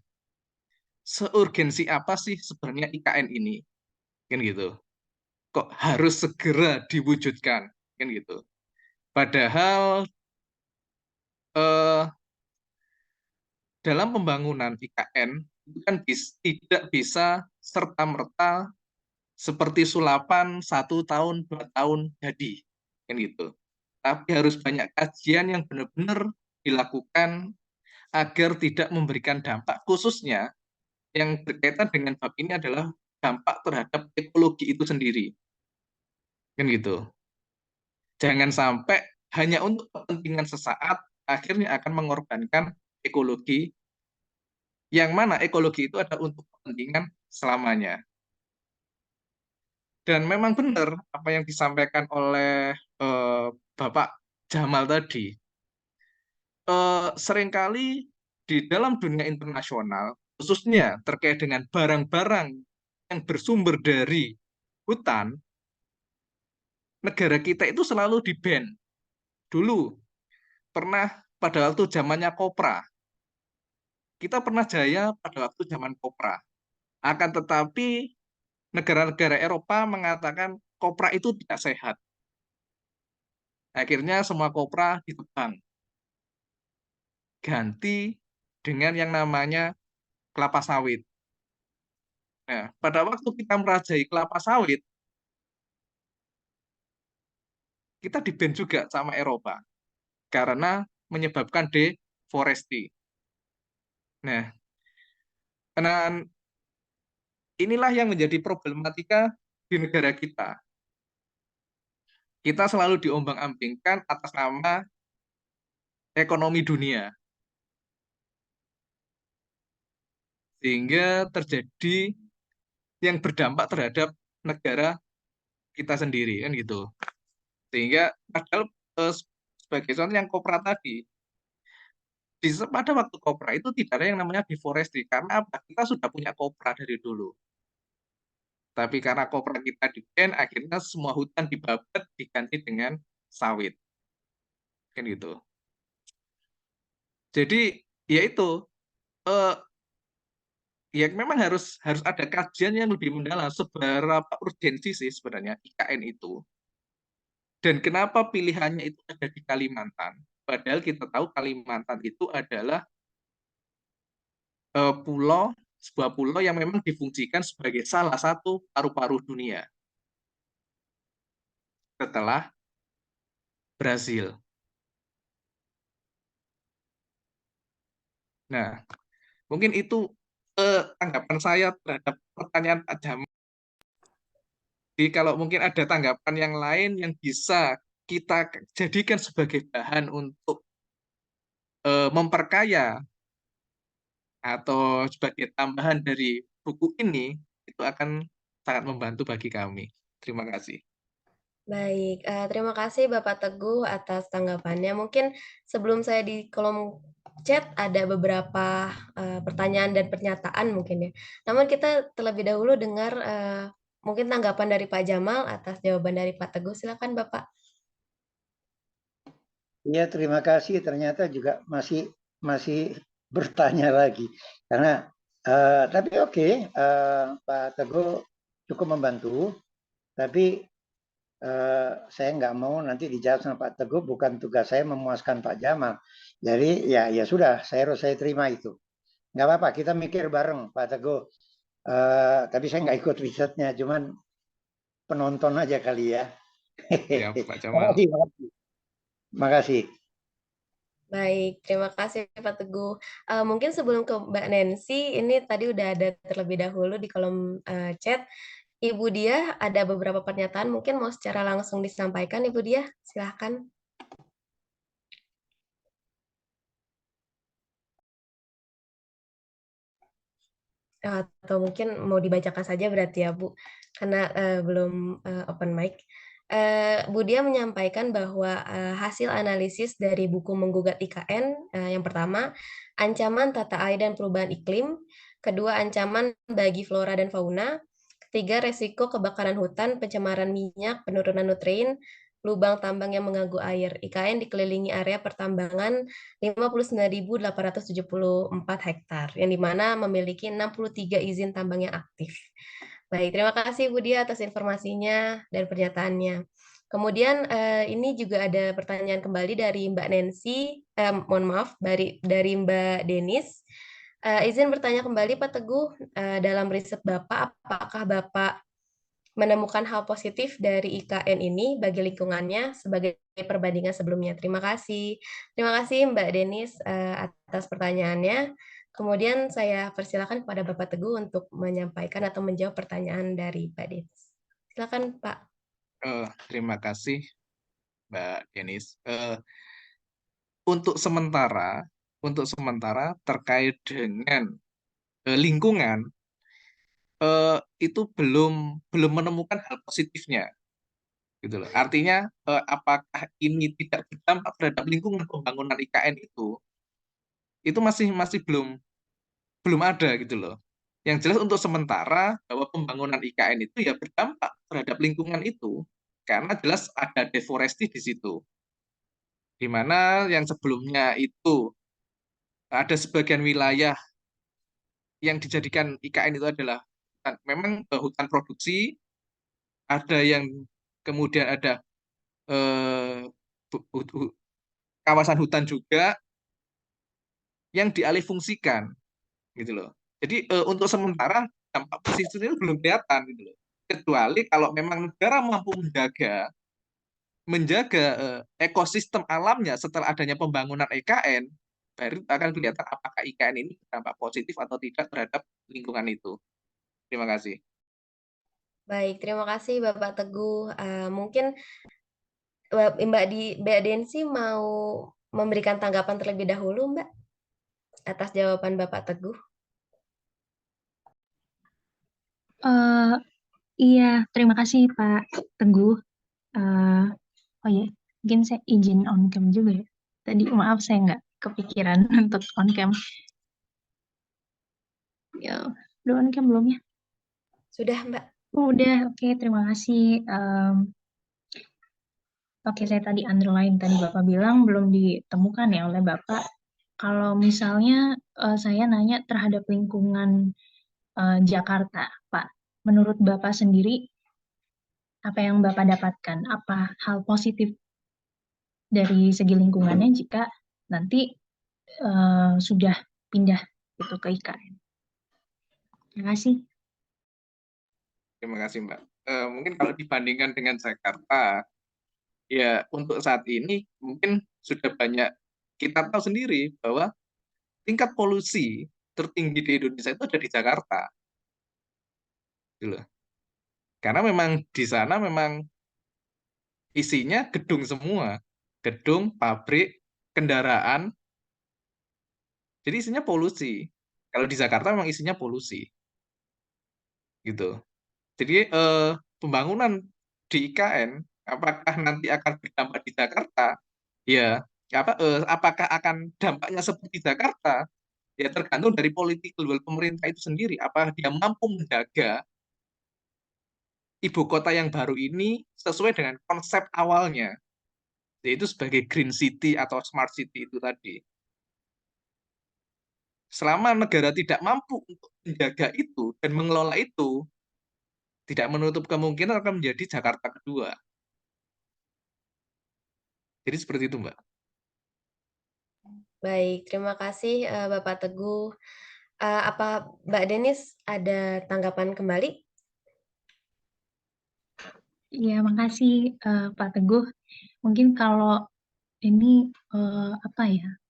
seurgensi apa sih sebenarnya IKN ini? Kan gitu. Kok harus segera diwujudkan? Kan gitu. Padahal eh, dalam pembangunan IKN itu kan tidak bisa serta-merta seperti sulapan 1 tahun 2 tahun jadi kan gitu. Tapi harus banyak kajian yang benar-benar dilakukan agar tidak memberikan dampak, khususnya yang berkaitan dengan bab ini adalah dampak terhadap ekologi itu sendiri kan gitu. Jangan sampai hanya untuk kepentingan sesaat akhirnya akan mengorbankan ekologi, yang mana ekologi itu ada untuk kepentingan selamanya. Dan memang benar apa yang disampaikan oleh Bapak Jamal tadi. Seringkali di dalam dunia internasional, khususnya terkait dengan barang-barang yang bersumber dari hutan, negara kita itu selalu di-ban. Dulu pernah pada waktu zamannya Kopra, kita pernah jaya pada waktu zaman Kopra. Akan tetapi negara-negara Eropa mengatakan kopra itu tidak sehat. Akhirnya semua kopra ditebang. Ganti dengan yang namanya kelapa sawit. Nah, pada waktu kita merajai kelapa sawit, kita di-ban juga sama Eropa karena menyebabkan deforestasi. Nah, inilah yang menjadi problematika di negara kita. Kita selalu diombang-ambingkan atas nama ekonomi dunia. Sehingga terjadi yang berdampak terhadap negara kita sendiri kan gitu. Sehingga padahal sebagai contoh yang kopra tadi, pada waktu kopra itu tidak ada yang namanya deforestasi karena apa? Kita sudah punya kopra dari dulu. Tapi karena kopra kita di-ban, akhirnya semua hutan dibabat diganti dengan sawit. Kan gitu. Jadi ya itu eh, ya memang harus ada kajian yang lebih mendalam seberapa urgensi sih sebenarnya IKN itu. Dan kenapa pilihannya itu ada di Kalimantan? Padahal kita tahu Kalimantan itu adalah sebuah pulau yang memang difungsikan sebagai salah satu paru-paru dunia setelah Brasil. Nah, mungkin itu tanggapan saya terhadap pertanyaan Pak Jamal. Jadi kalau mungkin ada tanggapan yang lain yang bisa kita jadikan sebagai bahan untuk memperkaya atau sebagai tambahan dari buku ini, itu akan sangat membantu bagi kami. Terima kasih. Baik, terima kasih Bapak Teguh atas tanggapannya. Mungkin sebelum saya di kolom chat ada beberapa pertanyaan dan pernyataan mungkin ya. Namun kita terlebih dahulu dengar mungkin tanggapan dari Pak Jamal atas jawaban dari Pak Teguh. Silakan Bapak. Iya, terima kasih. Ternyata juga masih bertanya lagi. Karena tapi oke, Pak Teguh cukup membantu. Tapi saya nggak mau nanti dijawab sama Pak Teguh. Bukan tugas saya memuaskan Pak Jamal. Jadi ya sudah, saya terima itu. Nggak apa-apa, kita mikir bareng Pak Teguh. Tapi saya nggak ikut risetnya, cuman penonton aja kali ya. Ya, Pak Jamal. Makasih. Baik, terima kasih Pak Teguh. Mungkin sebelum ke Mbak Nancy, ini tadi udah ada terlebih dahulu di kolom chat. Ibu Dia ada beberapa pernyataan, mungkin mau secara langsung disampaikan Ibu Dia, silahkan. Atau mungkin mau dibacakan saja berarti ya Bu, karena belum open mic. Bu Dia menyampaikan bahwa hasil analisis dari buku Menggugat IKN, yang pertama, ancaman tata air dan perubahan iklim, kedua, ancaman bagi flora dan fauna, ketiga, resiko kebakaran hutan, pencemaran minyak, penurunan nutrien, lubang tambang yang mengganggu air. IKN dikelilingi area pertambangan 59.874 hektar, yang dimana memiliki 63 izin tambang yang aktif. Baik, terima kasih Bu Dia atas informasinya dan pernyataannya. Kemudian ini juga ada pertanyaan kembali dari Mbak Nancy, mohon maaf, dari Mbak Denis. Izin bertanya kembali Pak Teguh, dalam riset Bapak, apakah Bapak menemukan hal positif dari IKN ini bagi lingkungannya sebagai perbandingan sebelumnya? Terima kasih. Terima kasih Mbak Denis atas pertanyaannya. Kemudian saya persilakan kepada Bapak Teguh untuk menyampaikan atau menjawab pertanyaan dari Mbak Denis. Silakan Pak. Terima kasih Mbak Denis. Untuk sementara terkait dengan lingkungan, itu belum menemukan hal positifnya, gitu loh. Artinya apakah ini tidak berdampak terhadap lingkungan pembangunan IKN itu masih belum ada gitu loh. Yang jelas untuk sementara bahwa pembangunan IKN itu ya berdampak terhadap lingkungan itu karena jelas ada deforestasi di situ. Di mana yang sebelumnya itu ada sebagian wilayah yang dijadikan IKN itu adalah memang hutan produksi, ada yang kemudian ada kawasan hutan juga yang dialihfungsikan gitu loh. Jadi untuk sementara dampak positifnya belum kelihatan gitu loh. Kecuali kalau memang negara mampu menjaga ekosistem alamnya setelah adanya pembangunan IKN, baru akan kelihatan apakah IKN ini berdampak positif atau tidak terhadap lingkungan itu. Terima kasih. Baik, terima kasih Bapak Teguh. Mungkin Mbak Densi mau memberikan tanggapan terlebih dahulu, Mbak, atas jawaban Bapak Teguh. Iya, terima kasih Pak Teguh. Oh ya, mungkin saya izin on cam juga ya. Tadi maaf saya nggak kepikiran untuk on cam. Ya, udah on cam belum ya? Sudah, Mbak. Oh, udah, oke, terima kasih. Oke, saya tadi underline tadi Bapak bilang belum ditemukan ya oleh Bapak Kalau misalnya saya nanya terhadap lingkungan Jakarta, Pak, menurut Bapak sendiri, apa yang Bapak dapatkan? Apa hal positif dari segi lingkungannya jika nanti sudah pindah itu ke IKN? Terima kasih. Terima kasih, Mbak. Mungkin kalau dibandingkan dengan Jakarta, ya untuk saat ini mungkin sudah banyak kita tahu sendiri bahwa tingkat polusi tertinggi di Indonesia itu ada di Jakarta, gitu loh. Karena memang di sana memang isinya gedung semua, gedung, pabrik, kendaraan, jadi isinya polusi. Kalau di Jakarta memang isinya polusi, gitu. Jadi pembangunan di IKN apakah nanti akan berdampak di Jakarta? Ya, apakah akan dampaknya seperti Jakarta? Ya tergantung dari political will pemerintah itu sendiri. Apakah dia mampu menjaga ibu kota yang baru ini sesuai dengan konsep awalnya, yaitu sebagai green city atau smart city itu tadi. Selama negara tidak mampu untuk menjaga itu dan mengelola itu, tidak menutup kemungkinan akan menjadi Jakarta kedua. Jadi seperti itu, Mbak. Baik, terima kasih Bapak Teguh. Apa Mbak Denis ada tanggapan kembali? Iya, makasih Pak Teguh. Mungkin kalau ini apa ya?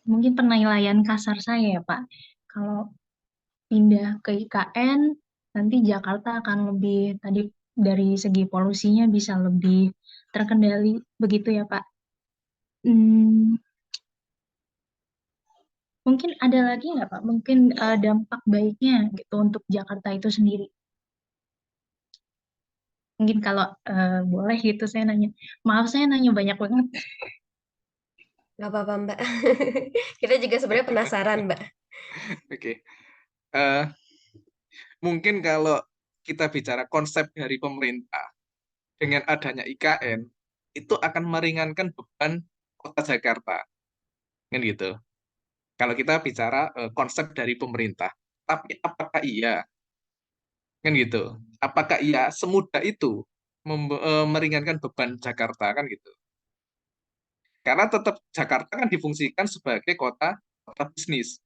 Mungkin penilaian kasar saya ya Pak. Kalau pindah ke IKN, nanti Jakarta akan lebih tadi dari segi polusinya bisa lebih terkendali, begitu ya Pak. Mungkin ada lagi nggak Pak? Mungkin dampak baiknya gitu untuk Jakarta itu sendiri. Mungkin kalau boleh gitu saya nanya. Maaf saya nanya banyak banget. Nggak apa-apa Mbak. Kita juga sebenarnya penasaran Mbak. Oke. Mungkin kalau kita bicara konsep dari pemerintah dengan adanya IKN itu akan meringankan beban kota Jakarta, kan gitu. Kalau kita bicara konsep dari pemerintah, tapi apakah iya, kan gitu? Apakah iya semudah itu meringankan beban Jakarta, kan gitu? Karena tetap Jakarta kan difungsikan sebagai kota bisnis.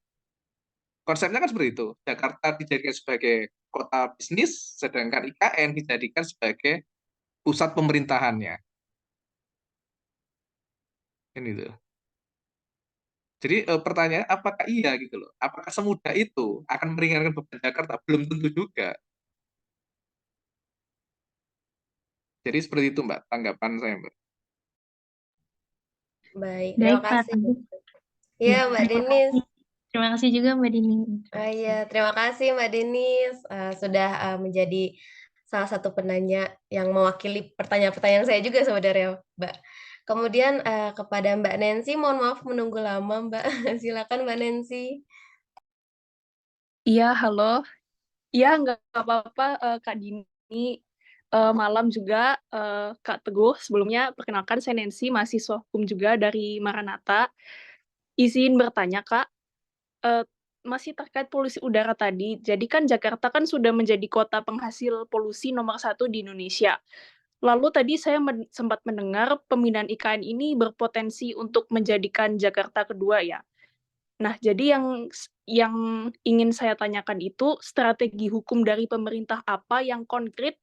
Konsepnya kan seperti itu. Jakarta dijadikan sebagai kota bisnis, sedangkan IKN dijadikan sebagai pusat pemerintahannya. Kan itu. Jadi pertanyaannya apakah iya gitu loh? Apakah semudah itu akan meringankan beban Jakarta? Belum tentu juga. Jadi seperti itu Mbak, tanggapan saya Mbak. Baik, Baik terima Pak kasih. Teguh. Iya Mbak Denis. Terima kasih juga Mbak Dini. Iya, terima kasih Mbak Denis sudah menjadi salah satu penanya yang mewakili pertanyaan-pertanyaan saya juga sebenarnya, Mbak. Kemudian kepada Mbak Nancy, mohon maaf menunggu lama, Mbak. Silakan Mbak Nancy. Iya, halo. Iya, nggak apa-apa, Kak Dini. Malam juga, Kak Teguh. Sebelumnya, perkenalkan saya Nancy, mahasiswa hukum juga dari Maranatha. Izin bertanya, Kak. Masih terkait polusi udara tadi. Jadi kan Jakarta kan sudah menjadi kota penghasil polusi nomor 1 di Indonesia. Lalu tadi saya sempat mendengar pemindahan IKN ini berpotensi untuk menjadikan Jakarta kedua ya. Nah, jadi yang ingin saya tanyakan itu strategi hukum dari pemerintah apa yang konkret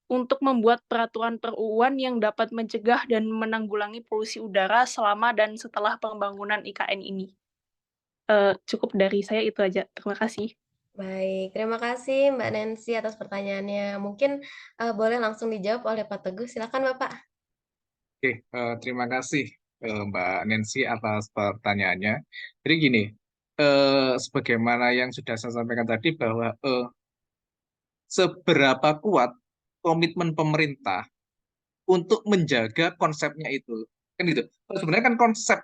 untuk membuat peraturan per-UUan yang dapat mencegah dan menanggulangi polusi udara selama dan setelah pembangunan IKN ini. Cukup dari saya itu aja. Terima kasih. Baik, terima kasih Mbak Nancy atas pertanyaannya. Mungkin boleh langsung dijawab oleh Pak Teguh. Silakan Bapak. Oke, terima kasih Mbak Nancy atas pertanyaannya. Jadi gini, sebagaimana yang sudah saya sampaikan tadi bahwa seberapa kuat komitmen pemerintah untuk menjaga konsepnya itu, kan gitu. Sebenarnya kan konsep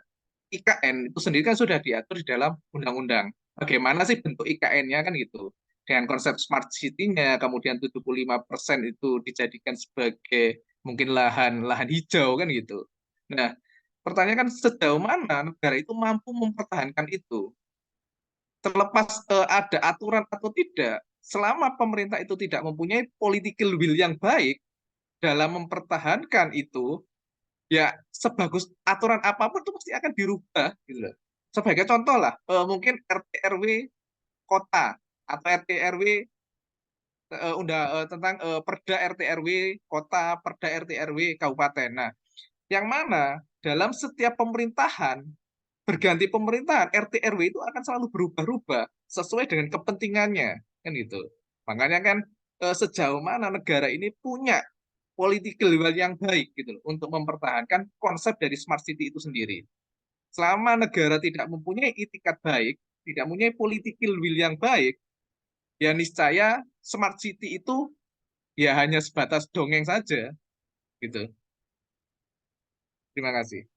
IKN itu sendiri kan sudah diatur di dalam undang-undang. Bagaimana sih bentuk IKN-nya kan gitu. Dengan konsep smart city-nya, kemudian 75% itu dijadikan sebagai mungkin lahan hijau kan gitu. Nah, Pertanyaan kan sejauh mana negara itu mampu mempertahankan itu. Terlepas ada aturan atau tidak, selama pemerintah itu tidak mempunyai political will yang baik dalam mempertahankan itu, ya sebagus aturan apapun itu pasti akan dirubah gitu loh. Sebagai contoh lah, mungkin RT RW kota atau RT RW tentang Perda RT RW kota, Perda RT RW kabupaten. Nah, yang mana dalam setiap pemerintahan, berganti pemerintahan, RT RW itu akan selalu berubah-ubah sesuai dengan kepentingannya, kan gitu. Makanya kan sejauh mana negara ini punya political will yang baik gitu loh, untuk mempertahankan konsep dari smart city itu sendiri. Selama negara tidak mempunyai itikat baik, tidak mempunyai political will yang baik, ya niscaya smart city itu ya hanya sebatas dongeng saja gitu. Terima kasih.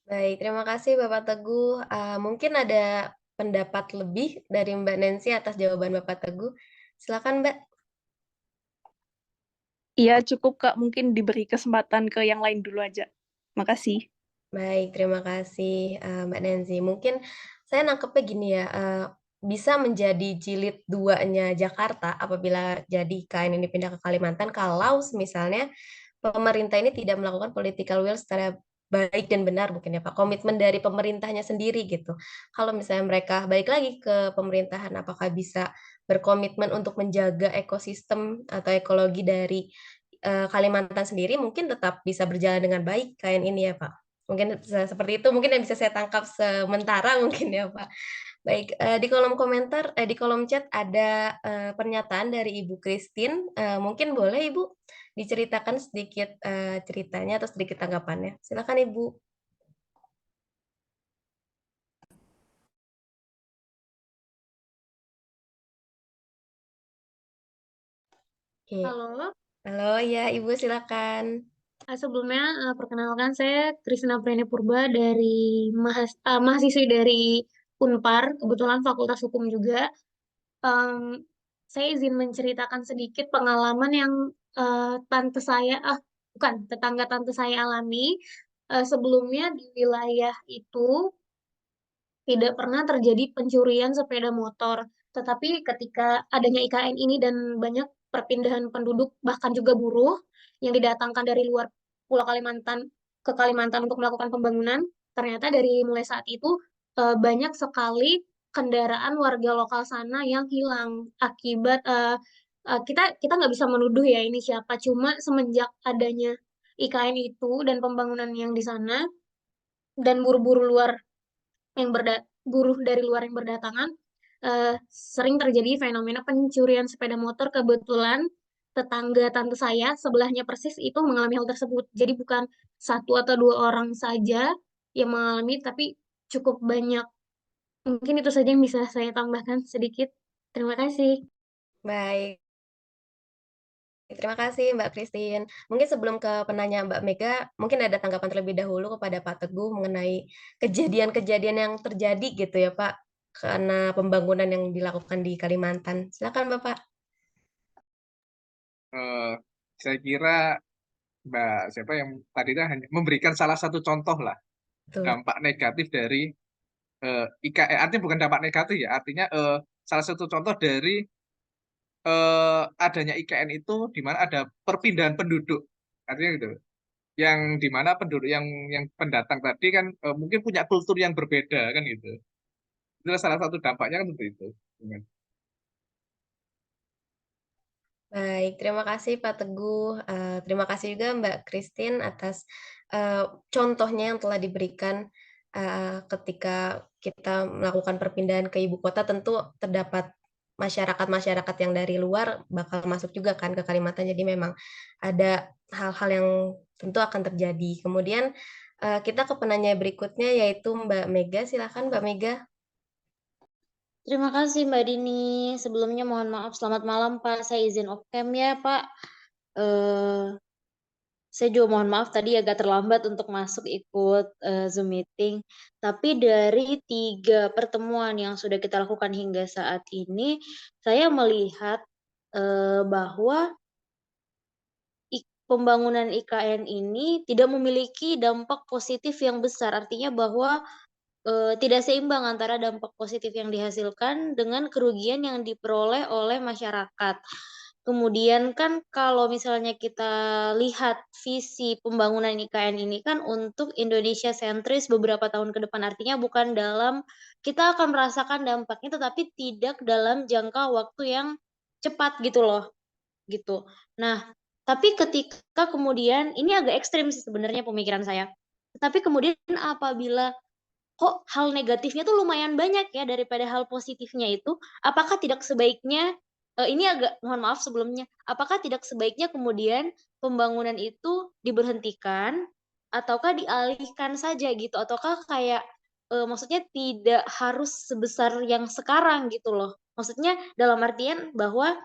Baik, terima kasih Bapak Teguh. Mungkin ada pendapat lebih dari Mbak Nancy atas jawaban Bapak Teguh. Silakan Mbak. Iya, cukup Kak. Mungkin diberi kesempatan ke yang lain dulu aja. Makasih. Baik, terima kasih Mbak Nancy. Mungkin saya nangkepnya gini ya, bisa menjadi jilid 2-nya Jakarta apabila jadi IKN ini pindah ke Kalimantan kalau misalnya pemerintah ini tidak melakukan political will secara baik dan benar mungkin ya Pak, komitmen dari pemerintahnya sendiri gitu. Kalau misalnya mereka balik lagi ke pemerintahan, apakah bisa berkomitmen untuk menjaga ekosistem atau ekologi dari Kalimantan sendiri mungkin tetap bisa berjalan dengan baik IKN ini ya Pak. Mungkin seperti itu mungkin yang bisa saya tangkap sementara mungkin ya Pak. Baik, di kolom komentar, di kolom chat ada pernyataan dari Ibu Christine. Mungkin boleh Ibu diceritakan sedikit ceritanya atau sedikit tanggapannya. Silakan Ibu. Oke. Halo, Halo, ya Ibu silakan. sebelumnya perkenalkan saya Krisna Preni Purba dari mahasiswi dari Unpar, kebetulan Fakultas Hukum juga. Em, saya izin menceritakan sedikit pengalaman yang tetangga tante saya alami. Sebelumnya di wilayah itu tidak pernah terjadi pencurian sepeda motor. Tetapi ketika adanya IKN ini dan banyak perpindahan penduduk, bahkan juga buruh yang didatangkan dari luar Pulau Kalimantan ke Kalimantan untuk melakukan pembangunan, ternyata dari mulai saat itu banyak sekali kendaraan warga lokal sana yang hilang akibat kita kita nggak bisa menuduh ya ini siapa, cuma semenjak adanya IKN itu dan pembangunan yang di sana dan buru-buru luar yang buruh dari luar yang berdatangan, sering terjadi fenomena pencurian sepeda motor. Kebetulan tetangga tante saya sebelahnya persis itu mengalami hal tersebut. Jadi bukan satu atau dua orang saja yang mengalami, tapi cukup banyak. Mungkin itu saja yang bisa saya tambahkan sedikit. Terima kasih. Baik. Terima kasih Mbak Christine. Mungkin sebelum ke penanya Mbak Mega, mungkin ada tanggapan terlebih dahulu kepada Pak Teguh mengenai kejadian-kejadian yang terjadi gitu ya Pak, karena pembangunan yang dilakukan di Kalimantan. Silakan Bapak. Saya kira Mbak siapa yang tadi itu hanya memberikan salah satu contoh lah Betul. dampak negatif dari IKN. Artinya bukan dampak negatif ya, artinya salah satu contoh dari adanya IKN itu di mana ada perpindahan penduduk, artinya gitu. Yang di mana penduduk yang pendatang tadi kan mungkin punya kultur yang berbeda kan gitu. Itu salah satu dampaknya kan seperti itu. Baik, terima kasih Pak Teguh. Terima kasih juga Mbak Christine atas contohnya yang telah diberikan ketika kita melakukan perpindahan ke ibu kota. Tentu terdapat masyarakat-masyarakat yang dari luar bakal masuk juga kan ke Kalimantan. Jadi memang ada hal-hal yang tentu akan terjadi. Kemudian kita ke penanya berikutnya yaitu Mbak Mega. Silakan Mbak Mega. Terima kasih Mbak Dini. Sebelumnya mohon maaf, selamat malam Pak. Saya izin off cam ya Pak. Saya juga mohon maaf tadi agak terlambat untuk masuk ikut Zoom meeting. Tapi dari 3 pertemuan yang sudah kita lakukan hingga saat ini, saya melihat bahwa pembangunan IKN ini tidak memiliki dampak positif yang besar. Artinya bahwa tidak seimbang antara dampak positif yang dihasilkan dengan kerugian yang diperoleh oleh masyarakat. Kemudian kan kalau misalnya kita lihat visi pembangunan IKN ini kan untuk Indonesia sentris beberapa tahun ke depan. Artinya bukan dalam kita akan merasakan dampaknya tetapi tidak dalam jangka waktu yang cepat gitu loh, gitu. Nah, tapi ketika kemudian ini agak ekstrim sih sebenarnya pemikiran saya. Tapi kemudian apabila kok hal negatifnya tuh lumayan banyak ya daripada hal positifnya itu, apakah tidak sebaiknya ini agak mohon maaf sebelumnya, apakah tidak sebaiknya kemudian pembangunan itu diberhentikan ataukah dialihkan saja gitu? Ataukah kayak, maksudnya tidak harus sebesar yang sekarang gitu loh. Maksudnya dalam artian bahwa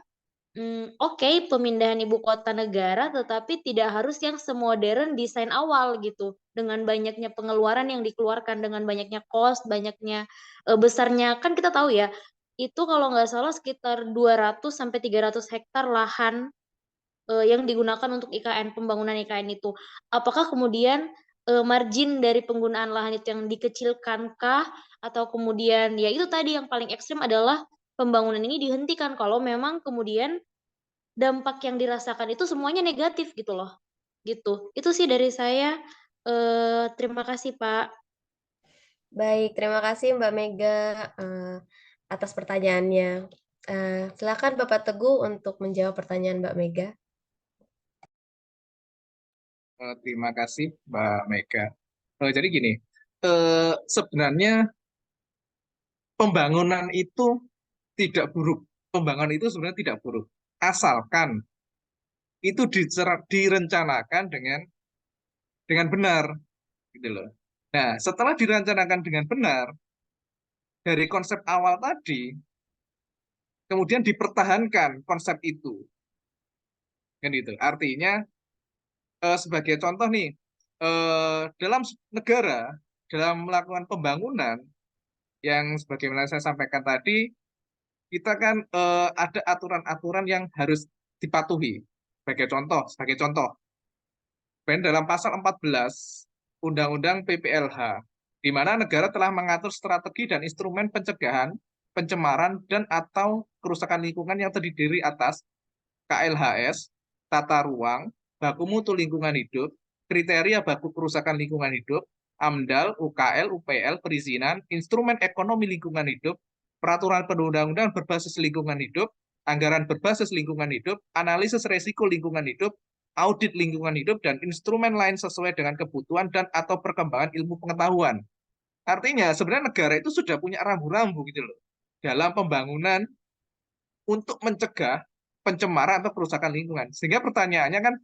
oke, pemindahan ibu kota negara, tetapi tidak harus yang semodern desain awal gitu. Dengan banyaknya pengeluaran yang dikeluarkan, dengan banyaknya cost, banyaknya besarnya kan kita tahu ya, itu kalau nggak salah sekitar 200 sampai 300 hektar lahan yang digunakan untuk IKN, pembangunan IKN itu. Apakah kemudian margin dari penggunaan lahan itu yang dikecilkankah? Atau kemudian ya itu tadi yang paling ekstrim adalah pembangunan ini dihentikan kalau memang kemudian dampak yang dirasakan itu semuanya negatif gitu loh, gitu. Itu sih dari saya, terima kasih, Pak. Baik, terima kasih Mbak Mega atas pertanyaannya. Silakan Bapak Teguh untuk menjawab pertanyaan Mbak Mega. Terima kasih Mbak Mega. Jadi gini, sebenarnya pembangunan itu tidak buruk. Pembangunan itu sebenarnya tidak buruk. Asalkan itu direncanakan dengan benar, gitu loh. Nah, setelah direncanakan dengan benar, dari konsep awal tadi, kemudian dipertahankan konsep itu. Kan gitu. Artinya, sebagai contoh nih, dalam negara, dalam melakukan pembangunan, yang sebagaimana saya sampaikan tadi, kita kan ada aturan-aturan yang harus dipatuhi. Sebagai contoh, dalam pasal 14 Undang-Undang PPLH, di mana negara telah mengatur strategi dan instrumen pencegahan, pencemaran, dan atau kerusakan lingkungan yang terdiri atas KLHS, tata ruang, baku mutu lingkungan hidup, kriteria baku kerusakan lingkungan hidup, AMDAL, UKL, UPL, perizinan, instrumen ekonomi lingkungan hidup, peraturan perundang-undangan berbasis lingkungan hidup, anggaran berbasis lingkungan hidup, analisis resiko lingkungan hidup, audit lingkungan hidup, dan instrumen lain sesuai dengan kebutuhan dan atau perkembangan ilmu pengetahuan. Artinya sebenarnya negara itu sudah punya rambu-rambu gitu loh dalam pembangunan untuk mencegah pencemaran atau kerusakan lingkungan. Sehingga pertanyaannya kan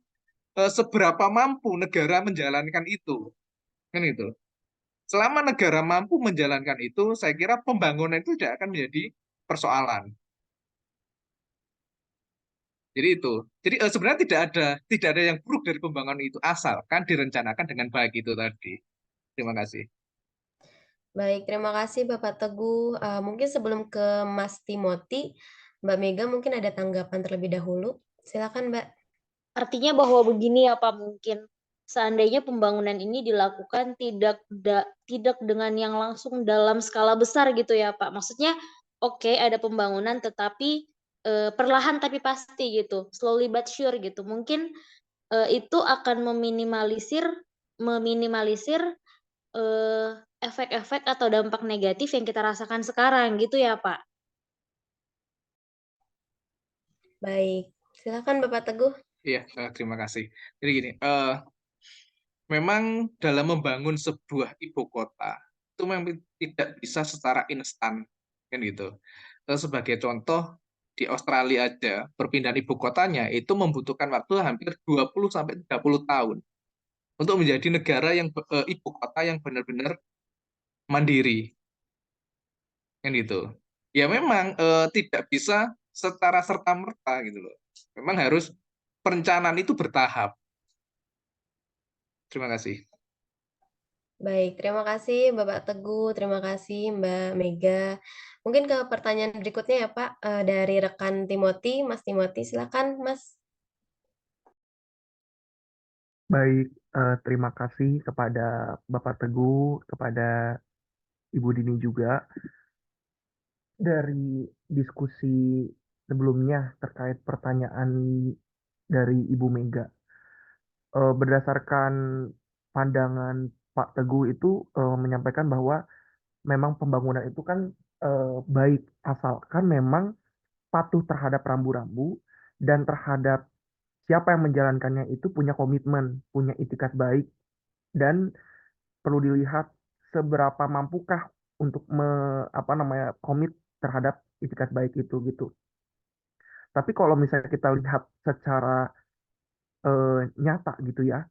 seberapa mampu negara menjalankan itu, kan itu. Selama negara mampu menjalankan itu, saya kira pembangunan itu tidak akan menjadi persoalan. Jadi itu. Jadi sebenarnya tidak ada yang buruk dari pembangunan itu asalkan direncanakan dengan baik itu tadi. Terima kasih. Baik, terima kasih Bapak Teguh. Mungkin sebelum ke Mas Timothy, Mbak Mega mungkin ada tanggapan terlebih dahulu. Silakan Mbak. Artinya bahwa begini ya Pak, mungkin seandainya pembangunan ini dilakukan tidak dengan yang langsung dalam skala besar gitu ya Pak. Maksudnya oke, ada pembangunan tetapi perlahan tapi pasti gitu, slowly but sure gitu. Mungkin itu akan meminimalisir efek-efek atau dampak negatif yang kita rasakan sekarang gitu ya Pak. Baik, silakan Bapak Teguh. Iya, terima kasih. Jadi gini, memang dalam membangun sebuah ibu kota itu memang tidak bisa secara instan, kan gitu. Sebagai contoh di Australia aja perpindahan ibu kotanya itu membutuhkan waktu hampir 20 sampai 30 tahun untuk menjadi negara yang ibu kota yang benar-benar mandiri, kan gitu. Ya memang tidak bisa secara serta-merta gitu loh. Memang harus perencanaan itu bertahap. Terima kasih. Baik, terima kasih Bapak Teguh, terima kasih Mbak Mega. Mungkin ke pertanyaan berikutnya ya Pak, dari rekan Timothy, Mas Timothy, silakan Mas. Baik, terima kasih kepada Bapak Teguh, kepada Ibu Dini juga. Dari diskusi sebelumnya terkait pertanyaan dari Ibu Mega. Berdasarkan pandangan Pak Teguh itu menyampaikan bahwa memang pembangunan itu kan baik asalkan memang patuh terhadap rambu-rambu dan terhadap siapa yang menjalankannya itu punya komitmen, punya itikat baik dan perlu dilihat seberapa mampukah untuk komit terhadap itikat baik itu gitu. Tapi kalau misalnya kita lihat secara nyata gitu ya,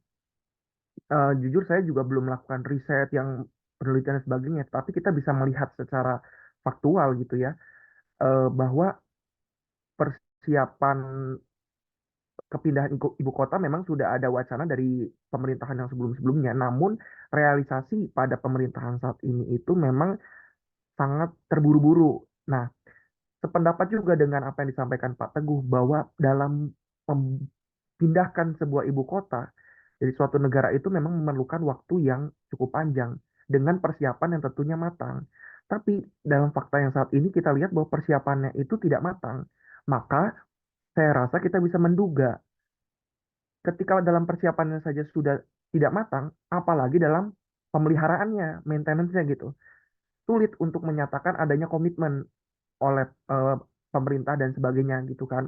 jujur saya juga belum melakukan riset yang penelitian dan sebagainya, tapi kita bisa melihat secara faktual gitu ya, bahwa persiapan kepindahan ibu kota memang sudah ada wacana dari pemerintahan yang sebelum-sebelumnya, namun realisasi pada pemerintahan saat ini itu memang sangat terburu-buru. Nah, sependapat juga dengan apa yang disampaikan Pak Teguh bahwa dalam memindahkan sebuah ibu kota dari suatu negara itu memang memerlukan waktu yang cukup panjang dengan persiapan yang tentunya matang. Tapi dalam fakta yang saat ini kita lihat bahwa persiapannya itu tidak matang. Maka saya rasa kita bisa menduga ketika dalam persiapannya saja sudah tidak matang, apalagi dalam pemeliharaannya, maintenance-nya gitu. Sulit untuk menyatakan adanya komitmen oleh pemerintah dan sebagainya gitu kan.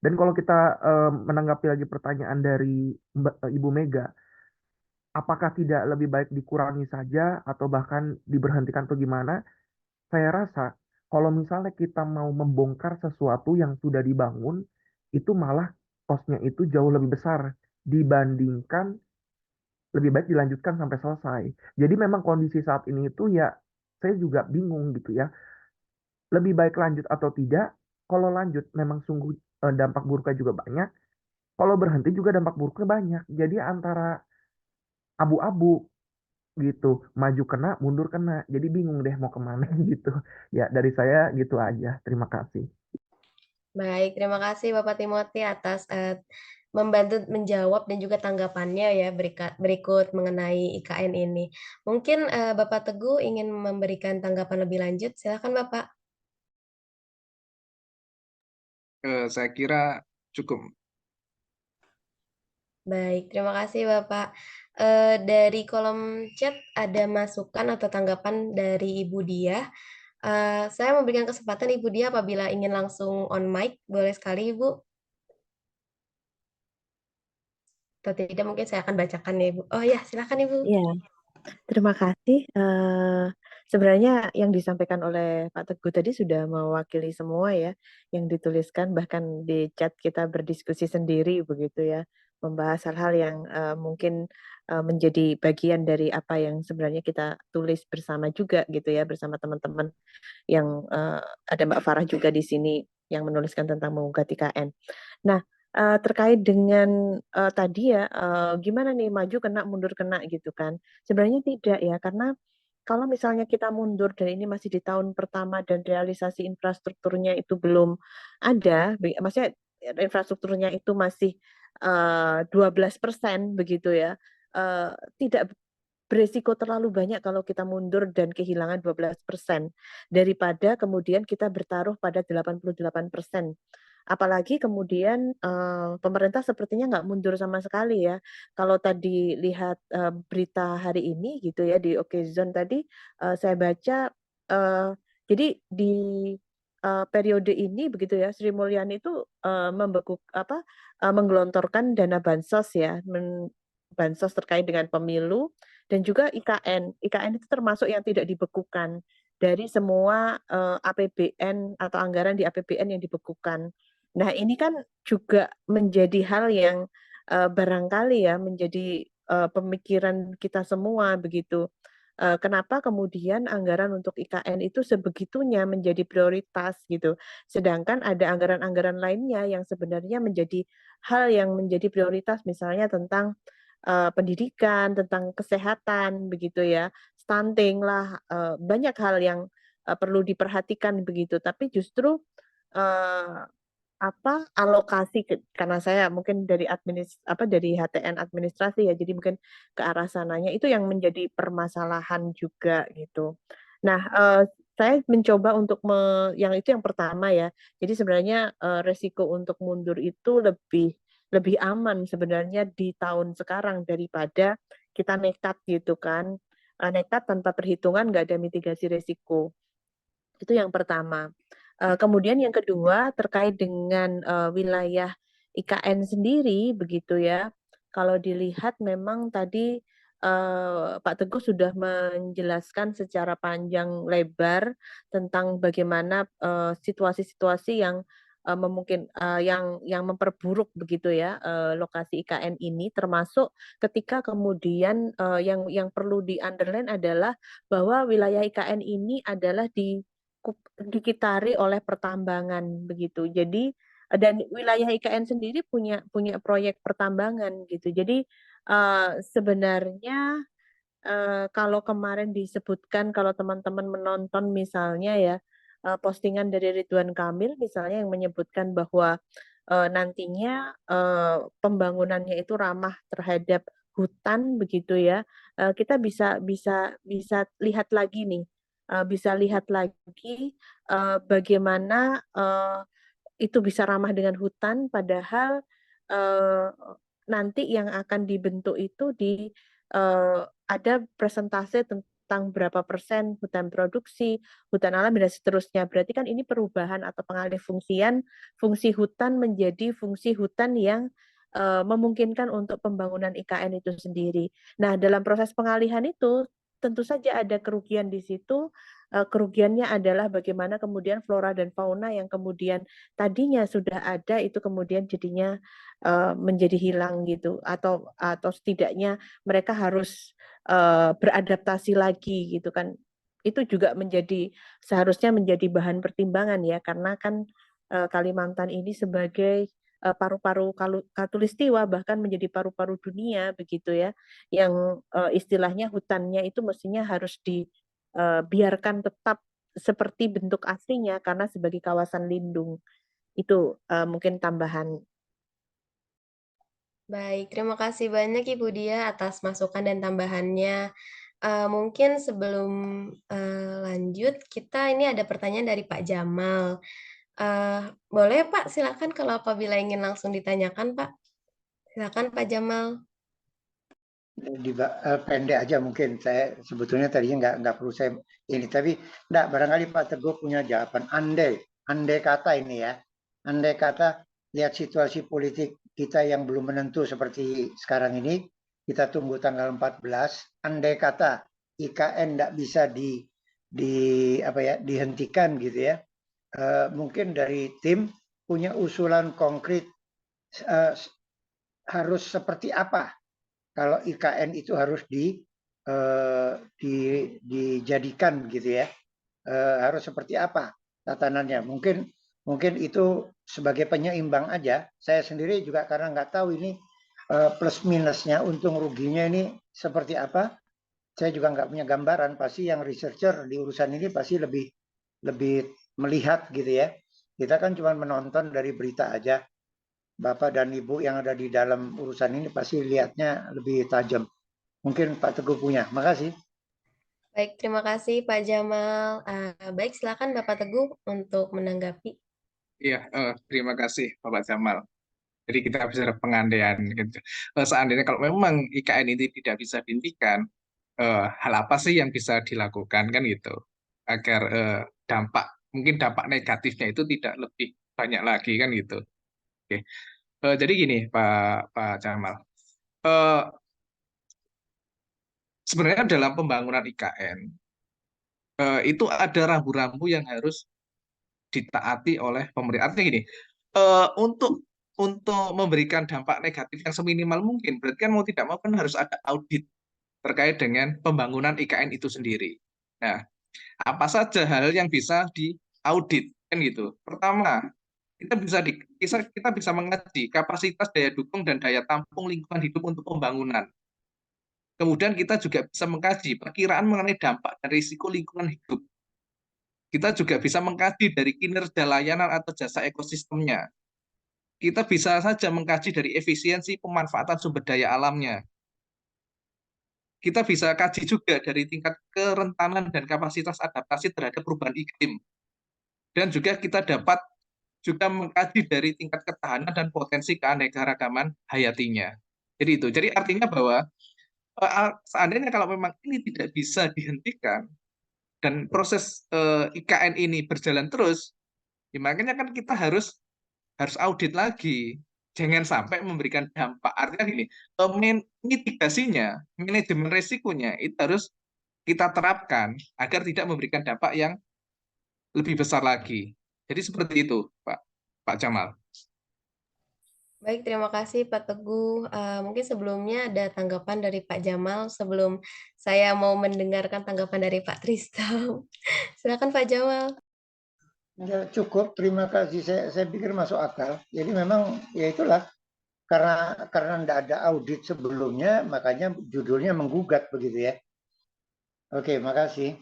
Dan kalau kita menanggapi lagi pertanyaan dari Ibu Mega, apakah tidak lebih baik dikurangi saja atau bahkan diberhentikan atau gimana? Saya rasa kalau misalnya kita mau membongkar sesuatu yang sudah dibangun, itu malah kosnya itu jauh lebih besar dibandingkan lebih baik dilanjutkan sampai selesai. Jadi memang kondisi saat ini itu ya saya juga bingung gitu ya. Lebih baik lanjut atau tidak? Kalau lanjut memang sungguh dampak buruknya juga banyak. Kalau berhenti juga dampak buruknya banyak. Jadi antara abu-abu gitu, maju kena, mundur kena. Jadi bingung deh mau kemana gitu. Ya dari saya gitu aja. Terima kasih. Baik, terima kasih Bapak Timothy atas membantu menjawab dan juga tanggapannya ya berikut mengenai IKN ini. Mungkin Bapak Teguh ingin memberikan tanggapan lebih lanjut, silakan Bapak. Saya kira cukup. Baik, terima kasih Bapak. Dari kolom chat ada masukan atau tanggapan dari Ibu Dia. Saya memberikan kesempatan Ibu Dia apabila ingin langsung on mic, boleh sekali Ibu. Atau tidak mungkin saya akan bacakan ya Ibu. Oh ya, silakan Ibu. Iya, terima kasih. Sebenarnya yang disampaikan oleh Pak Teguh tadi sudah mewakili semua ya, yang dituliskan bahkan di chat kita berdiskusi sendiri begitu ya, membahas hal-hal yang mungkin menjadi bagian dari apa yang sebenarnya kita tulis bersama juga gitu ya, bersama teman-teman yang ada Mbak Farah juga di sini yang menuliskan tentang menggugat IKN. Nah, terkait dengan tadi ya, gimana nih maju kena, mundur kena gitu kan. Sebenarnya tidak ya, karena kalau misalnya kita mundur dan ini masih di tahun pertama dan realisasi infrastrukturnya itu belum ada, maksudnya infrastrukturnya itu masih 12% begitu ya, tidak beresiko terlalu banyak kalau kita mundur dan kehilangan 12% daripada kemudian kita bertaruh pada 88%. Apalagi kemudian pemerintah sepertinya nggak mundur sama sekali ya. Kalau tadi lihat berita hari ini gitu ya di Okezone tadi saya baca jadi di periode ini begitu ya Sri Mulyani itu menggelontorkan dana bansos ya, bansos terkait dengan pemilu dan juga IKN. IKN itu termasuk yang tidak dibekukan dari semua APBN atau anggaran di APBN yang dibekukan. Nah, ini kan juga menjadi hal yang barangkali ya menjadi pemikiran kita semua begitu. Kenapa kemudian anggaran untuk IKN itu sebegitunya menjadi prioritas gitu. Sedangkan ada anggaran-anggaran lainnya yang sebenarnya menjadi hal yang menjadi prioritas misalnya tentang pendidikan, tentang kesehatan begitu ya, stunting lah, banyak hal yang perlu diperhatikan begitu. Tapi justru alokasi karena saya mungkin dari dari HTN administrasi ya, jadi mungkin ke arah sananya itu yang menjadi permasalahan juga gitu. Nah, saya mencoba untuk yang itu yang pertama ya. Jadi sebenarnya resiko untuk mundur itu lebih aman sebenarnya di tahun sekarang daripada kita nekat gitu kan. Nekat tanpa perhitungan, nggak ada mitigasi resiko. Itu yang pertama. Kemudian yang kedua terkait dengan wilayah IKN sendiri begitu ya. Kalau dilihat memang tadi Pak Teguh sudah menjelaskan secara panjang lebar tentang bagaimana situasi-situasi yang yang memperburuk begitu ya lokasi IKN ini, termasuk ketika kemudian yang perlu di underline adalah bahwa wilayah IKN ini adalah dikitari oleh pertambangan begitu. Jadi dan wilayah IKN sendiri punya proyek pertambangan gitu. Jadi sebenarnya kalau kemarin disebutkan, kalau teman-teman menonton misalnya ya postingan dari Ridwan Kamil misalnya yang menyebutkan bahwa nantinya pembangunannya itu ramah terhadap hutan begitu ya. Kita bisa lihat lagi nih, bisa lihat lagi bagaimana itu bisa ramah dengan hutan, padahal nanti yang akan dibentuk itu ada presentase tentang berapa persen hutan produksi, hutan alam dan seterusnya. Berarti kan ini perubahan atau pengalihfungsian fungsi hutan menjadi fungsi hutan yang memungkinkan untuk pembangunan IKN itu sendiri. Nah, dalam proses pengalihan itu tentu saja ada kerugian di situ. Kerugiannya adalah bagaimana kemudian flora dan fauna yang kemudian tadinya sudah ada itu kemudian jadinya menjadi hilang gitu, atau setidaknya mereka harus beradaptasi lagi gitu kan. Itu juga seharusnya menjadi bahan pertimbangan ya, karena kan Kalimantan ini sebagai paru-paru Katulistiwa, bahkan menjadi paru-paru dunia begitu ya, yang istilahnya hutannya itu mestinya harus dibiarkan tetap seperti bentuk aslinya karena sebagai kawasan lindung. Itu mungkin tambahan. Baik, terima kasih banyak Ibu Dia atas masukan dan tambahannya. Mungkin sebelum lanjut, kita ini ada pertanyaan dari Pak Jamal. Boleh Pak, silakan kalau apabila ingin langsung ditanyakan Pak. Silakan Pak Jamal. Pendek aja mungkin, saya sebetulnya tadinya nggak perlu saya ini, tapi enggak, barangkali Pak Teguh punya jawaban. Andai kata ini ya, andai kata lihat situasi politik kita yang belum menentu seperti sekarang ini, kita tunggu tanggal 14, andai kata IKN enggak bisa dihentikan gitu ya, mungkin dari tim punya usulan konkret harus seperti apa kalau IKN itu harus dijadikan gitu ya, harus seperti apa tatanannya. Mungkin itu sebagai penyeimbang aja. Saya sendiri juga karena nggak tahu ini plus minusnya, untung ruginya ini seperti apa. Saya juga nggak punya gambaran. Pasti yang researcher di urusan ini pasti lebih melihat gitu ya. Kita kan cuma menonton dari berita aja. Bapak dan Ibu yang ada di dalam urusan ini pasti lihatnya lebih tajam. Mungkin Pak Teguh punya. Makasih. Baik, terima kasih Pak Jamal. Baik, silakan Bapak Teguh untuk menanggapi. Iya, terima kasih Bapak Jamal. Jadi kita bicara pengandaian gitu. Seandainya kalau memang IKN ini tidak bisa dihentikan, hal apa sih yang bisa dilakukan kan gitu, agar mungkin dampak negatifnya itu tidak lebih banyak lagi kan gitu. Oke. Jadi gini Pak Jamal, sebenarnya dalam pembangunan IKN itu ada rambu-rambu yang harus ditaati oleh pemerintah. Artinya gini, untuk memberikan dampak negatif yang seminimal mungkin, berarti kan mau tidak mau kan harus ada audit terkait dengan pembangunan IKN itu sendiri. Nah, apa saja hal yang bisa diaudit kan gitu. Pertama, kita bisa mengaji kapasitas daya dukung dan daya tampung lingkungan hidup untuk pembangunan. Kemudian kita juga bisa mengkaji perkiraan mengenai dampak dan risiko lingkungan hidup. Kita juga bisa mengkaji dari kinerja layanan atau jasa ekosistemnya. kita bisa saja mengkaji dari efisiensi pemanfaatan sumber daya alamnya. Kita bisa kaji juga dari tingkat kerentanan dan kapasitas adaptasi terhadap perubahan iklim. Dan juga kita dapat juga mengkaji dari tingkat ketahanan dan potensi keanekaragaman hayatinya. Jadi itu. Jadi artinya bahwa seandainya kalau memang ini tidak bisa dihentikan dan proses IKN ini berjalan terus, ya makanya kan kita harus audit lagi. Jangan sampai memberikan dampak. Artinya gini, mitigasinya, manajemen resikonya itu harus kita terapkan agar tidak memberikan dampak yang lebih besar lagi. Jadi seperti itu, Pak Jamal. Baik, terima kasih Pak Teguh. Mungkin sebelumnya ada tanggapan dari Pak Jamal sebelum saya mau mendengarkan tanggapan dari Pak Tristam. Silakan Pak Jamal. Ya, cukup, terima kasih. Saya pikir masuk akal. Jadi memang ya itulah karena tidak ada audit sebelumnya, makanya judulnya menggugat begitu ya. Oke, makasih.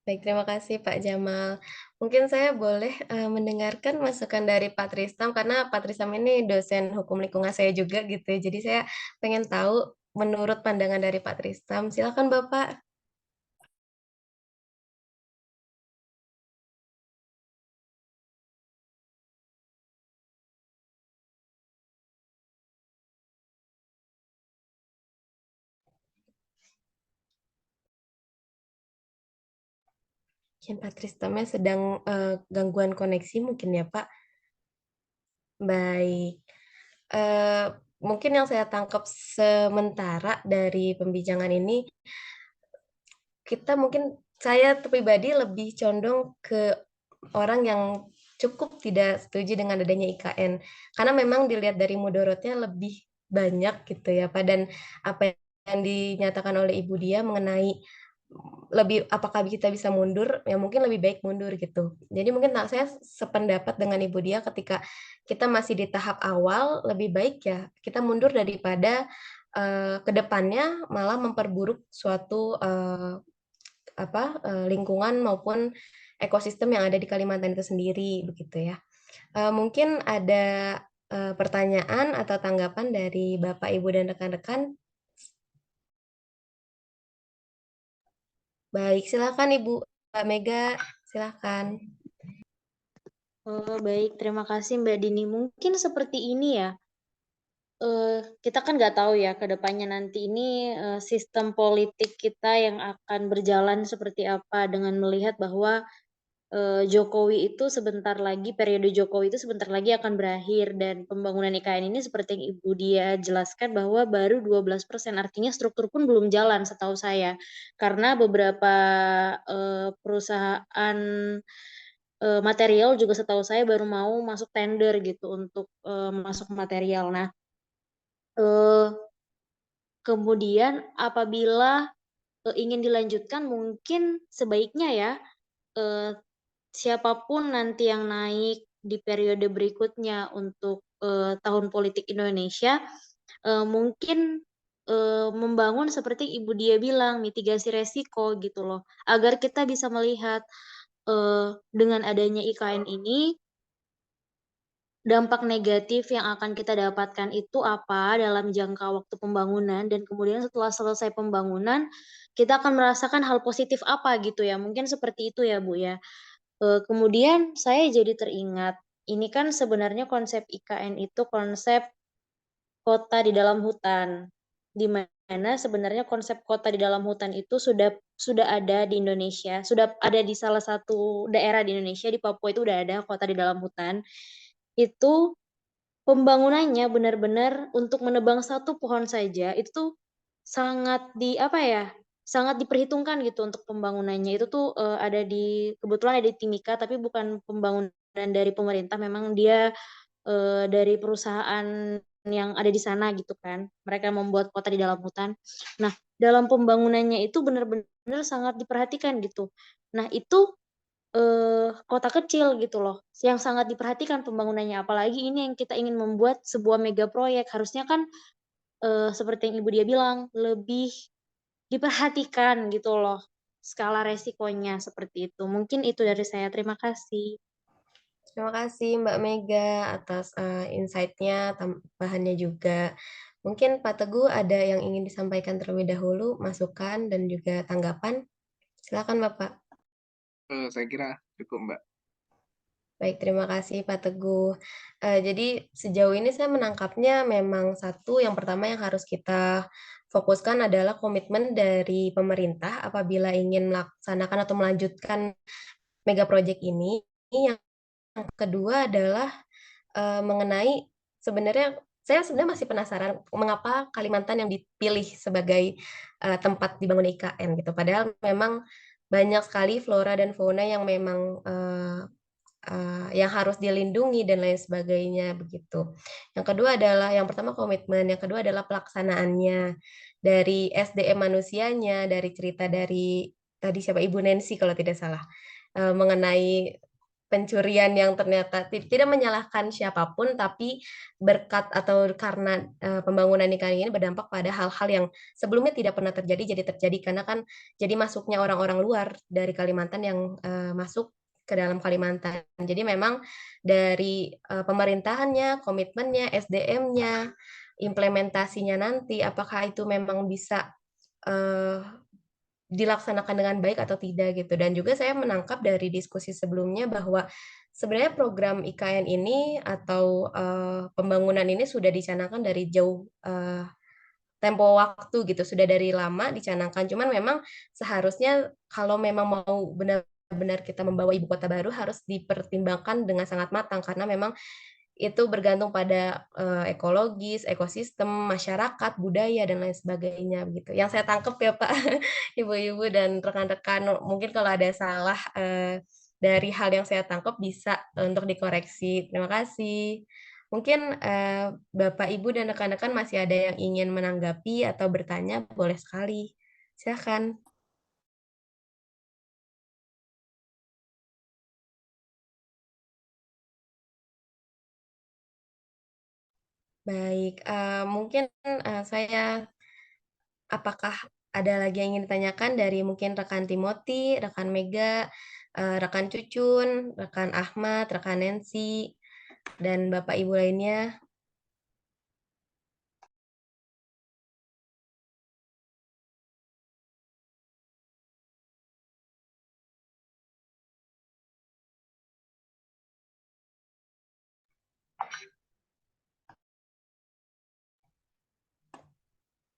Baik, terima kasih Pak Jamal. Mungkin saya boleh mendengarkan masukan dari Pak Tristam karena Pak Tristam ini dosen hukum lingkungan saya juga gitu ya. Jadi saya pengen tahu menurut pandangan dari Pak Tristam. Silakan Bapak. Mungkin Pak Tristamnya sedang gangguan koneksi mungkin ya Pak. Baik. Mungkin yang saya tangkap sementara dari pembicaraan ini, saya pribadi lebih condong ke orang yang cukup tidak setuju dengan adanya IKN. Karena memang dilihat dari mudorotnya lebih banyak gitu ya Pak. Dan apa yang dinyatakan oleh Ibu Dia mengenai apakah kita bisa mundur, ya mungkin lebih baik mundur gitu. Jadi mungkin saya sependapat dengan Ibu Dia ketika kita masih di tahap awal, lebih baik ya kita mundur daripada ke depannya malah memperburuk suatu lingkungan maupun ekosistem yang ada di Kalimantan itu sendiri begitu ya. Mungkin ada pertanyaan atau tanggapan dari Bapak, Ibu, dan rekan-rekan. Baik, silakan Ibu Mbak Mega, silakan. Baik, terima kasih Mbak Dini. Mungkin seperti ini ya. Kita kan nggak tahu ya ke depannya nanti ini sistem politik kita yang akan berjalan seperti apa dengan melihat bahwa Jokowi itu sebentar lagi, periode Jokowi itu sebentar lagi akan berakhir dan pembangunan IKN ini seperti yang Ibu Dia jelaskan bahwa baru 12%, artinya struktur pun belum jalan setahu saya. Karena beberapa perusahaan material juga setahu saya baru mau masuk tender gitu untuk masuk material. Nah, kemudian apabila ingin dilanjutkan mungkin sebaiknya ya siapapun nanti yang naik di periode berikutnya untuk tahun politik Indonesia, mungkin membangun seperti Ibu Dia bilang, mitigasi resiko gitu loh, agar kita bisa melihat dengan adanya IKN ini, dampak negatif yang akan kita dapatkan itu apa dalam jangka waktu pembangunan, dan kemudian setelah selesai pembangunan, kita akan merasakan hal positif apa gitu ya, mungkin seperti itu ya Bu ya. Kemudian saya jadi teringat, ini kan sebenarnya konsep IKN itu konsep kota di dalam hutan, di mana sebenarnya konsep kota di dalam hutan itu sudah ada di Indonesia, sudah ada di salah satu daerah di Indonesia, di Papua itu udah ada kota di dalam hutan. Itu pembangunannya benar-benar untuk menebang satu pohon saja, itu tuh sangat sangat diperhitungkan gitu untuk pembangunannya. Itu tuh kebetulan ada di Timika, tapi bukan pembangunan dari pemerintah, memang dia dari perusahaan yang ada di sana gitu kan. Mereka membuat kota di dalam hutan. Nah, dalam pembangunannya itu benar-benar sangat diperhatikan gitu. Nah, itu kota kecil gitu loh, yang sangat diperhatikan pembangunannya. Apalagi ini yang kita ingin membuat sebuah mega proyek, harusnya kan seperti yang Ibu Dia bilang, lebih diperhatikan gitu loh skala resikonya seperti itu. Mungkin itu dari saya. Terima kasih. Terima kasih Mbak Mega atas insight-nya, tambahannya juga. Mungkin Pak Teguh ada yang ingin disampaikan terlebih dahulu, masukan dan juga tanggapan. Silakan Bapak. Saya kira cukup, Mbak. Baik, terima kasih Pak Teguh. Jadi sejauh ini saya menangkapnya memang satu, yang pertama yang harus kita fokuskan adalah komitmen dari pemerintah apabila ingin melaksanakan atau melanjutkan mega project ini. Yang kedua adalah mengenai sebenarnya saya sebenarnya masih penasaran mengapa Kalimantan yang dipilih sebagai tempat dibangun IKN gitu. Padahal memang banyak sekali flora dan fauna yang memang yang harus dilindungi dan lain sebagainya begitu. Yang kedua adalah yang pertama komitmen, yang kedua adalah pelaksanaannya dari SDM manusianya, dari cerita dari tadi siapa Ibu Nancy kalau tidak salah mengenai pencurian yang ternyata tidak menyalahkan siapapun, tapi berkat atau karena pembangunan IKN ini berdampak pada hal-hal yang sebelumnya tidak pernah terjadi, jadi terjadi karena kan jadi masuknya orang-orang luar dari Kalimantan yang masuk ke dalam Kalimantan. Jadi memang dari pemerintahannya, komitmennya, SDM-nya, implementasinya nanti, apakah itu memang bisa dilaksanakan dengan baik atau tidak gitu. Dan juga saya menangkap dari diskusi sebelumnya bahwa sebenarnya program IKN ini atau pembangunan ini sudah dicanangkan dari jauh tempo waktu gitu, sudah dari lama dicanangkan. Cuman memang seharusnya kalau memang mau benar-benar kita membawa ibu kota baru harus dipertimbangkan dengan sangat matang karena memang itu bergantung pada ekologis, ekosistem, masyarakat, budaya dan lain sebagainya begitu. Yang saya tangkap ya Pak, Ibu-ibu dan rekan-rekan, mungkin kalau ada salah dari hal yang saya tangkap bisa untuk dikoreksi. Terima kasih. Mungkin Bapak, Ibu, dan rekan-rekan masih ada yang ingin menanggapi atau bertanya, boleh sekali. Silakan. Baik, mungkin saya, apakah ada lagi yang ingin ditanyakan dari mungkin rekan Timothy, rekan Mega, rekan Cucun, rekan Ahmad, rekan Nancy, dan Bapak Ibu lainnya?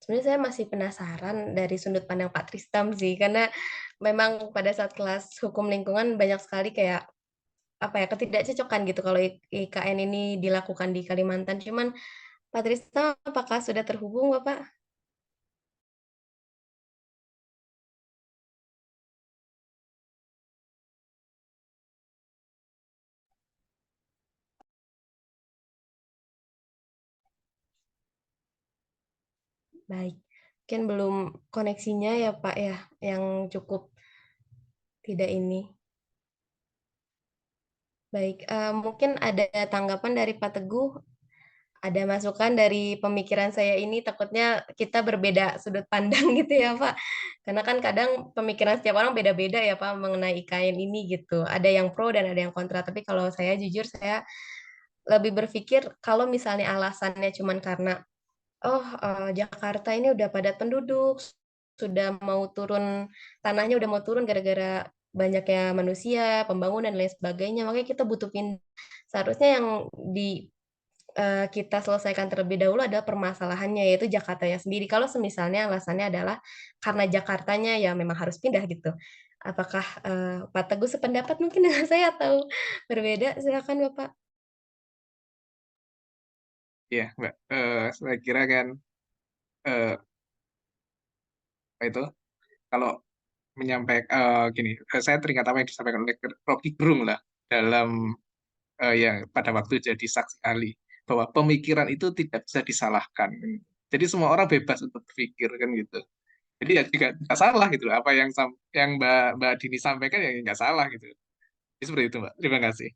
Sebenarnya saya masih penasaran dari sudut pandang Pak Tristam sih, karena memang pada saat kelas hukum lingkungan banyak sekali kayak apa ya ketidakcocokan gitu kalau IKN ini dilakukan di Kalimantan. Cuman Pak Tristam apakah sudah terhubung Bapak? Baik, mungkin belum koneksinya ya Pak ya, yang cukup tidak ini. Baik, mungkin ada tanggapan dari Pak Teguh, ada masukan dari pemikiran saya ini, takutnya kita berbeda sudut pandang gitu ya Pak. Karena kan kadang pemikiran setiap orang beda-beda ya Pak mengenai IKN ini gitu. Ada yang pro dan ada yang kontra, tapi kalau saya jujur saya lebih berpikir kalau misalnya alasannya cuman karena oh Jakarta ini udah padat penduduk, sudah mau turun tanahnya udah mau turun gara-gara banyaknya manusia, pembangunan dan lain sebagainya. Makanya kita butuh seharusnya yang kita selesaikan terlebih dahulu adalah permasalahannya yaitu Jakartanya sendiri. Kalau semisalnya alasannya adalah karena Jakartanya ya memang harus pindah gitu. Apakah Pak Teguh sependapat mungkin dengan saya atau berbeda? Silakan Bapak. Ya, Mbak. Saya kira kan eh, itu kalau menyampaikan gini, saya teringat apa yang disampaikan oleh Rocky Gerung lah dalam yang pada waktu jadi saksi ahli bahwa pemikiran itu tidak bisa disalahkan. Jadi semua orang bebas untuk berpikir kan gitu. Jadi ya tidak salah gitu. Apa yang Mbak Dini sampaikan ya nggak salah gitu. Jadi seperti itu Mbak. Terima kasih.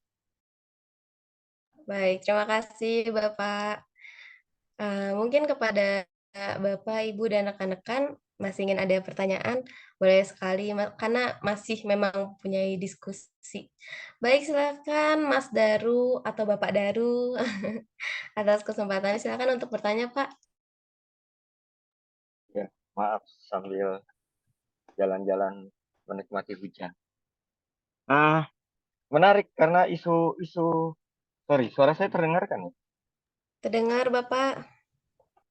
Baik, terima kasih Bapak. Mungkin kepada Bapak, Ibu, dan rekan-rekan, masih ingin ada pertanyaan, boleh sekali, karena masih memang punya diskusi. Baik, silakan Mas Daru atau Bapak Daru atas kesempatannya. Silakan untuk bertanya, Pak. Ya, maaf sambil jalan-jalan menikmati hujan. Menarik karena isu-isu, sorry, suara saya terdengar kan ya? Terdengar, Bapak?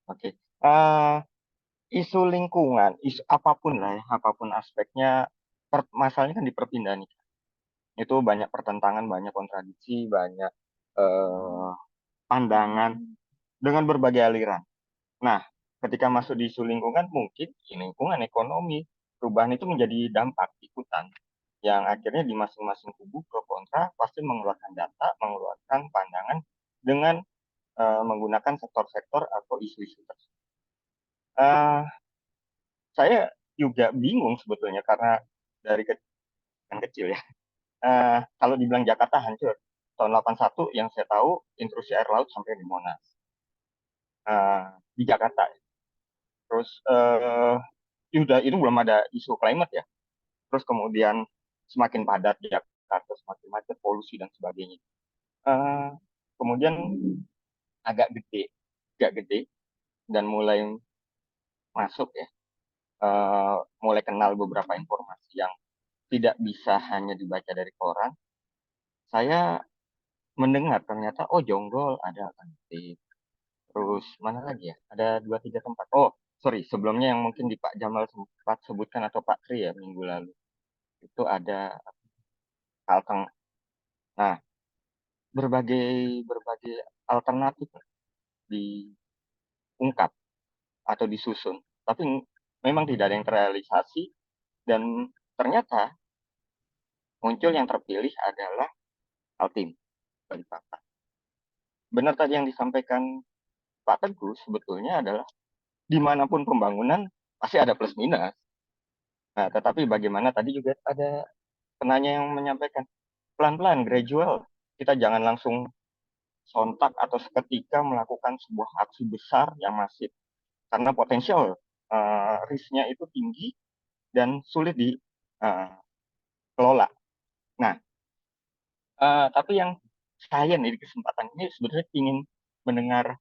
Oke. Isu lingkungan, isu apapun lah ya, apapun aspeknya, masalahnya kan di perpindahan itu. Itu banyak pertentangan, banyak kontradiksi, banyak pandangan dengan berbagai aliran. Nah, ketika masuk di isu lingkungan, mungkin di lingkungan ekonomi, perubahan itu menjadi dampak ikutan. Yang akhirnya di masing-masing kubu pro kontra pasti mengeluarkan data, mengeluarkan pandangan dengan menggunakan sektor-sektor atau isu-isu tersebut. Saya juga bingung sebetulnya karena dari kecil ya. Kalau dibilang Jakarta hancur, tahun 81 yang saya tahu intrusi air laut sampai di Monas. Di Jakarta. Terus itu belum ada isu climate ya. Terus kemudian semakin padat di Jakarta, semakin macet, polusi dan sebagainya. Kemudian agak gede dan mulai masuk ya, mulai kenal beberapa informasi yang tidak bisa hanya dibaca dari koran. Saya mendengar ternyata Jonggol ada Kantip. Terus mana lagi ya? Ada 2-3 tempat. Oh, sorry, sebelumnya yang mungkin di Pak Jamal sempat sebutkan atau Pak Tri ya minggu lalu. Itu ada Kalteng. Nah, berbagai alternatif diungkap atau disusun. Tapi memang tidak ada yang terrealisasi dan ternyata muncul yang terpilih adalah Kaltim Balikpapan. Benar tadi yang disampaikan Pak Teguh sebetulnya adalah dimanapun pembangunan pasti ada plus minus. Nah, tetapi bagaimana tadi juga ada penanya yang menyampaikan pelan-pelan, gradual. Kita jangan langsung sontak atau seketika melakukan sebuah aksi besar yang masif. Karena potensial risknya itu tinggi dan sulit dikelola. Nah, tapi yang saya nih di kesempatan ini sebenarnya ingin mendengar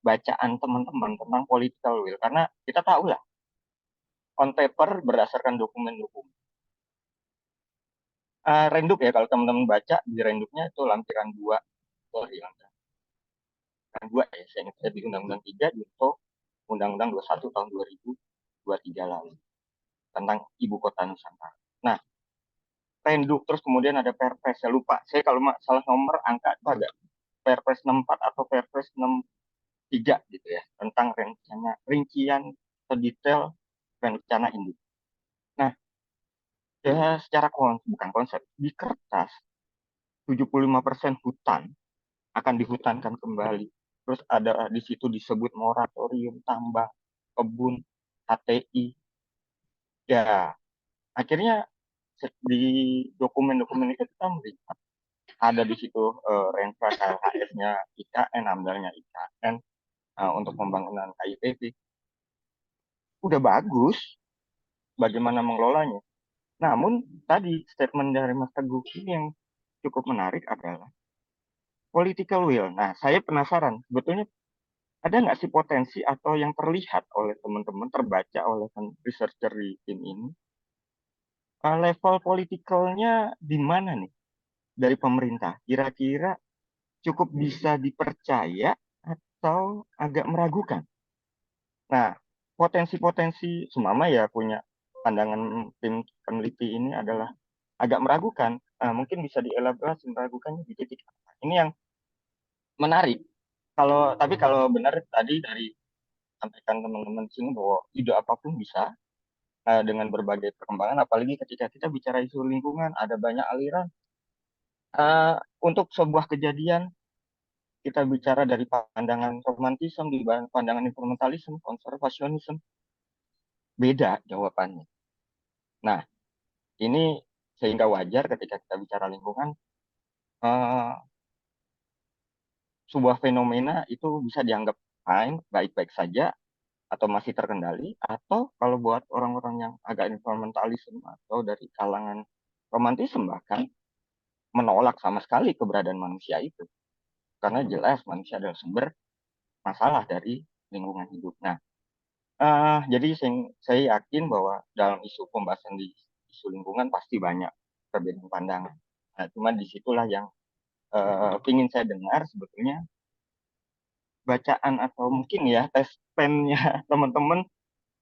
bacaan teman-teman tentang political will. Karena kita tahu lah, on paper berdasarkan dokumen-dokumen. Renduk ya, kalau teman-teman baca di renduknya itu lampiran 2. Sorry, lampiran 2 ya, saya ingat di Undang-Undang 3 junto Undang-Undang 21 tahun 2023 lalu tentang Ibu Kota Nusantara. Nah, renduk terus kemudian ada Perpres, saya lupa. Saya kalau salah nomor angka itu agak Perpres 64 atau Perpres 63 gitu ya, tentang rincian atau detail rencana induk. Nah, ya secara bukan konsep, di kertas 75% hutan akan dihutankan kembali. Terus ada di situ disebut moratorium, tambang, kebun, HTI. Ya, akhirnya di dokumen-dokumen itu kita melihat ada di situ renfa KLHS-nya IKN, amdalnya IKN untuk pembangunan KIPP. Udah bagus bagaimana mengelolanya. Namun tadi statement dari Mas Teguh ini yang cukup menarik adalah political will. Nah, saya penasaran, sebetulnya ada nggak sih potensi atau yang terlihat oleh teman-teman, terbaca oleh researcher di tim ini, level politikalnya di mana nih dari pemerintah? Kira-kira cukup bisa dipercaya atau agak meragukan? Nah, potensi-potensi semama ya punya pandangan tim peneliti ini adalah agak meragukan. Mungkin bisa dielaborasi meragukannya di titik apa. Ini yang menarik. Tapi kalau benar tadi dari sampaikan teman-teman di sini bahwa ide apapun bisa dengan berbagai perkembangan, apalagi ketika kita bicara isu lingkungan, ada banyak aliran. Untuk sebuah kejadian, kita bicara dari pandangan romantisme, di pandangan environmentalisme, konservasionisme, beda jawabannya. Nah, ini sehingga wajar ketika kita bicara lingkungan, sebuah fenomena itu bisa dianggap fine, baik-baik saja, atau masih terkendali, atau kalau buat orang-orang yang agak environmentalism atau dari kalangan romantisme bahkan menolak sama sekali keberadaan manusia itu, karena jelas manusia adalah sumber masalah dari lingkungan hidup. Nah, jadi saya yakin bahwa dalam isu pembahasan di isu lingkungan pasti banyak perbedaan pandangan. Nah, cuma disitulah yang ingin saya dengar sebetulnya bacaan atau mungkin ya tes pennya teman-teman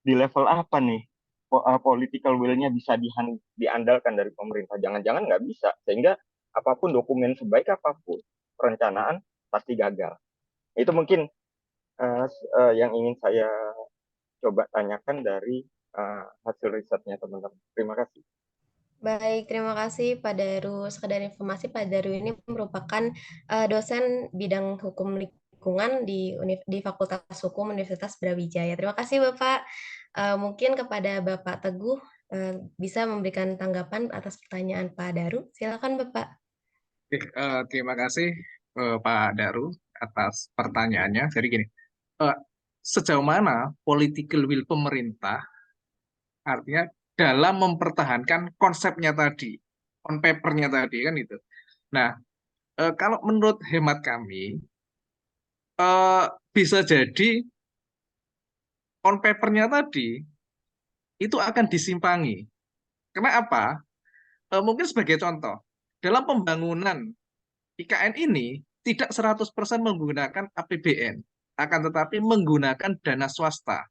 di level apa nih political will-nya bisa diandalkan dari pemerintah. Jangan-jangan nggak bisa, sehingga apapun dokumen sebaik apapun perencanaan pasti gagal. Itu mungkin yang ingin saya coba tanyakan dari hasil risetnya teman-teman. Terima kasih. Baik, terima kasih Pak Daru. Sekedar informasi, Pak Daru ini merupakan dosen bidang hukum lingkungan di Fakultas Hukum Universitas Brawijaya. Terima kasih Bapak. Mungkin kepada Bapak Teguh bisa memberikan tanggapan atas pertanyaan Pak Daru. Silakan Bapak. Terima kasih Pak Daru atas pertanyaannya. Jadi gini, sejauh mana political will pemerintah artinya dalam mempertahankan konsepnya tadi, on paper-nya tadi kan itu. Nah, kalau menurut hemat kami bisa jadi on paper-nya tadi itu akan disimpangi. Karena apa? Mungkin sebagai contoh, dalam pembangunan IKN ini tidak 100% menggunakan APBN, akan tetapi menggunakan dana swasta.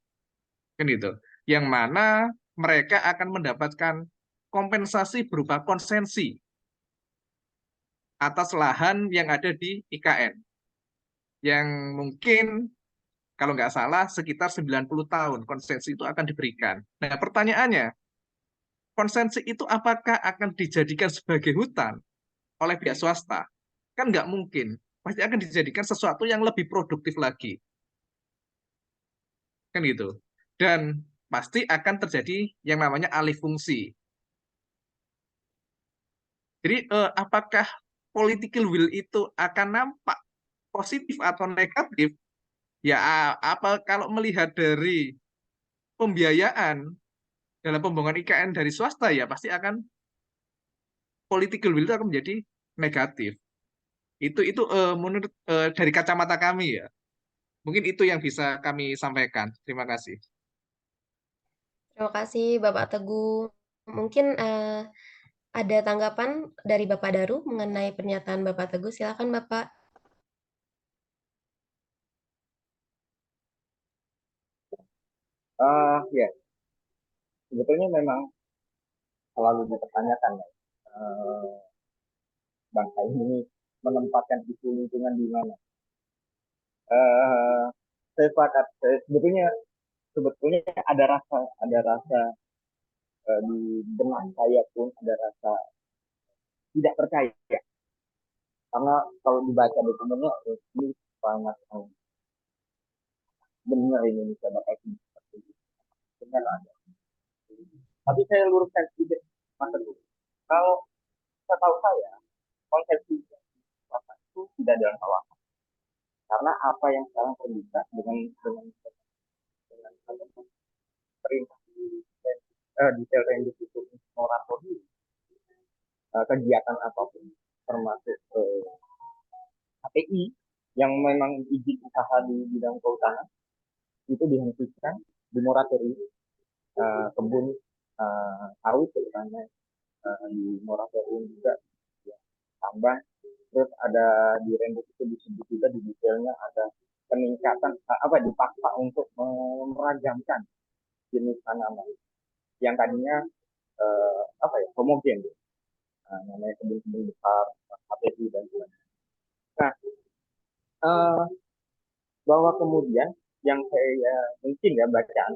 Kan itu. Yang mana mereka akan mendapatkan kompensasi berupa konsensi atas lahan yang ada di IKN. Yang mungkin kalau nggak salah sekitar 90 tahun konsensi itu akan diberikan. Nah, pertanyaannya, konsensi itu apakah akan dijadikan sebagai hutan oleh pihak swasta? Kan nggak mungkin. Pasti akan dijadikan sesuatu yang lebih produktif lagi. Kan gitu. Dan pasti akan terjadi yang namanya alih fungsi. Jadi apakah political will itu akan nampak positif atau negatif? Ya apa kalau melihat dari pembiayaan dalam pembangunan IKN dari swasta ya pasti akan political will itu akan menjadi negatif. Itu menurut dari kacamata kami ya. Mungkin itu yang bisa kami sampaikan. Terima kasih. Terima kasih Bapak Teguh. Mungkin ada tanggapan dari Bapak Daru mengenai pernyataan Bapak Teguh. Silakan Bapak. Ya, sebetulnya memang selalu dipertanyakan ya, bangsa ini menempatkan isu lingkungan di mana. Saya sepakat, sebetulnya ada rasa di benak saya pun ada rasa tidak percaya, karena kalau dibaca dokumennya ini sangat benar Indonesia bakal seperti itu. Benar ada. Tapi saya luruskan sedikit, Mas Teguh. Kalau setahu saya, konsepsi itu tidak ada yang salah. Karena apa yang sekarang terbuka dengan perintah detail rendah itu moratorium kegiatan apapun, termasuk KPI yang memang izin usaha di bidang kehutanan itu dihentikan, dimoratorium. Kebun sawit terutama di moratorium juga ya, tambah. Terus ada di rembuk itu disebut juga di detailnya ada peningkatan dipaksa untuk meragamkan jenis tanaman yang tadinya homogen, namanya kebun-kebun besar, HPI dan sebagainya. Nah, bahwa kemudian yang saya mungkin ya bacaan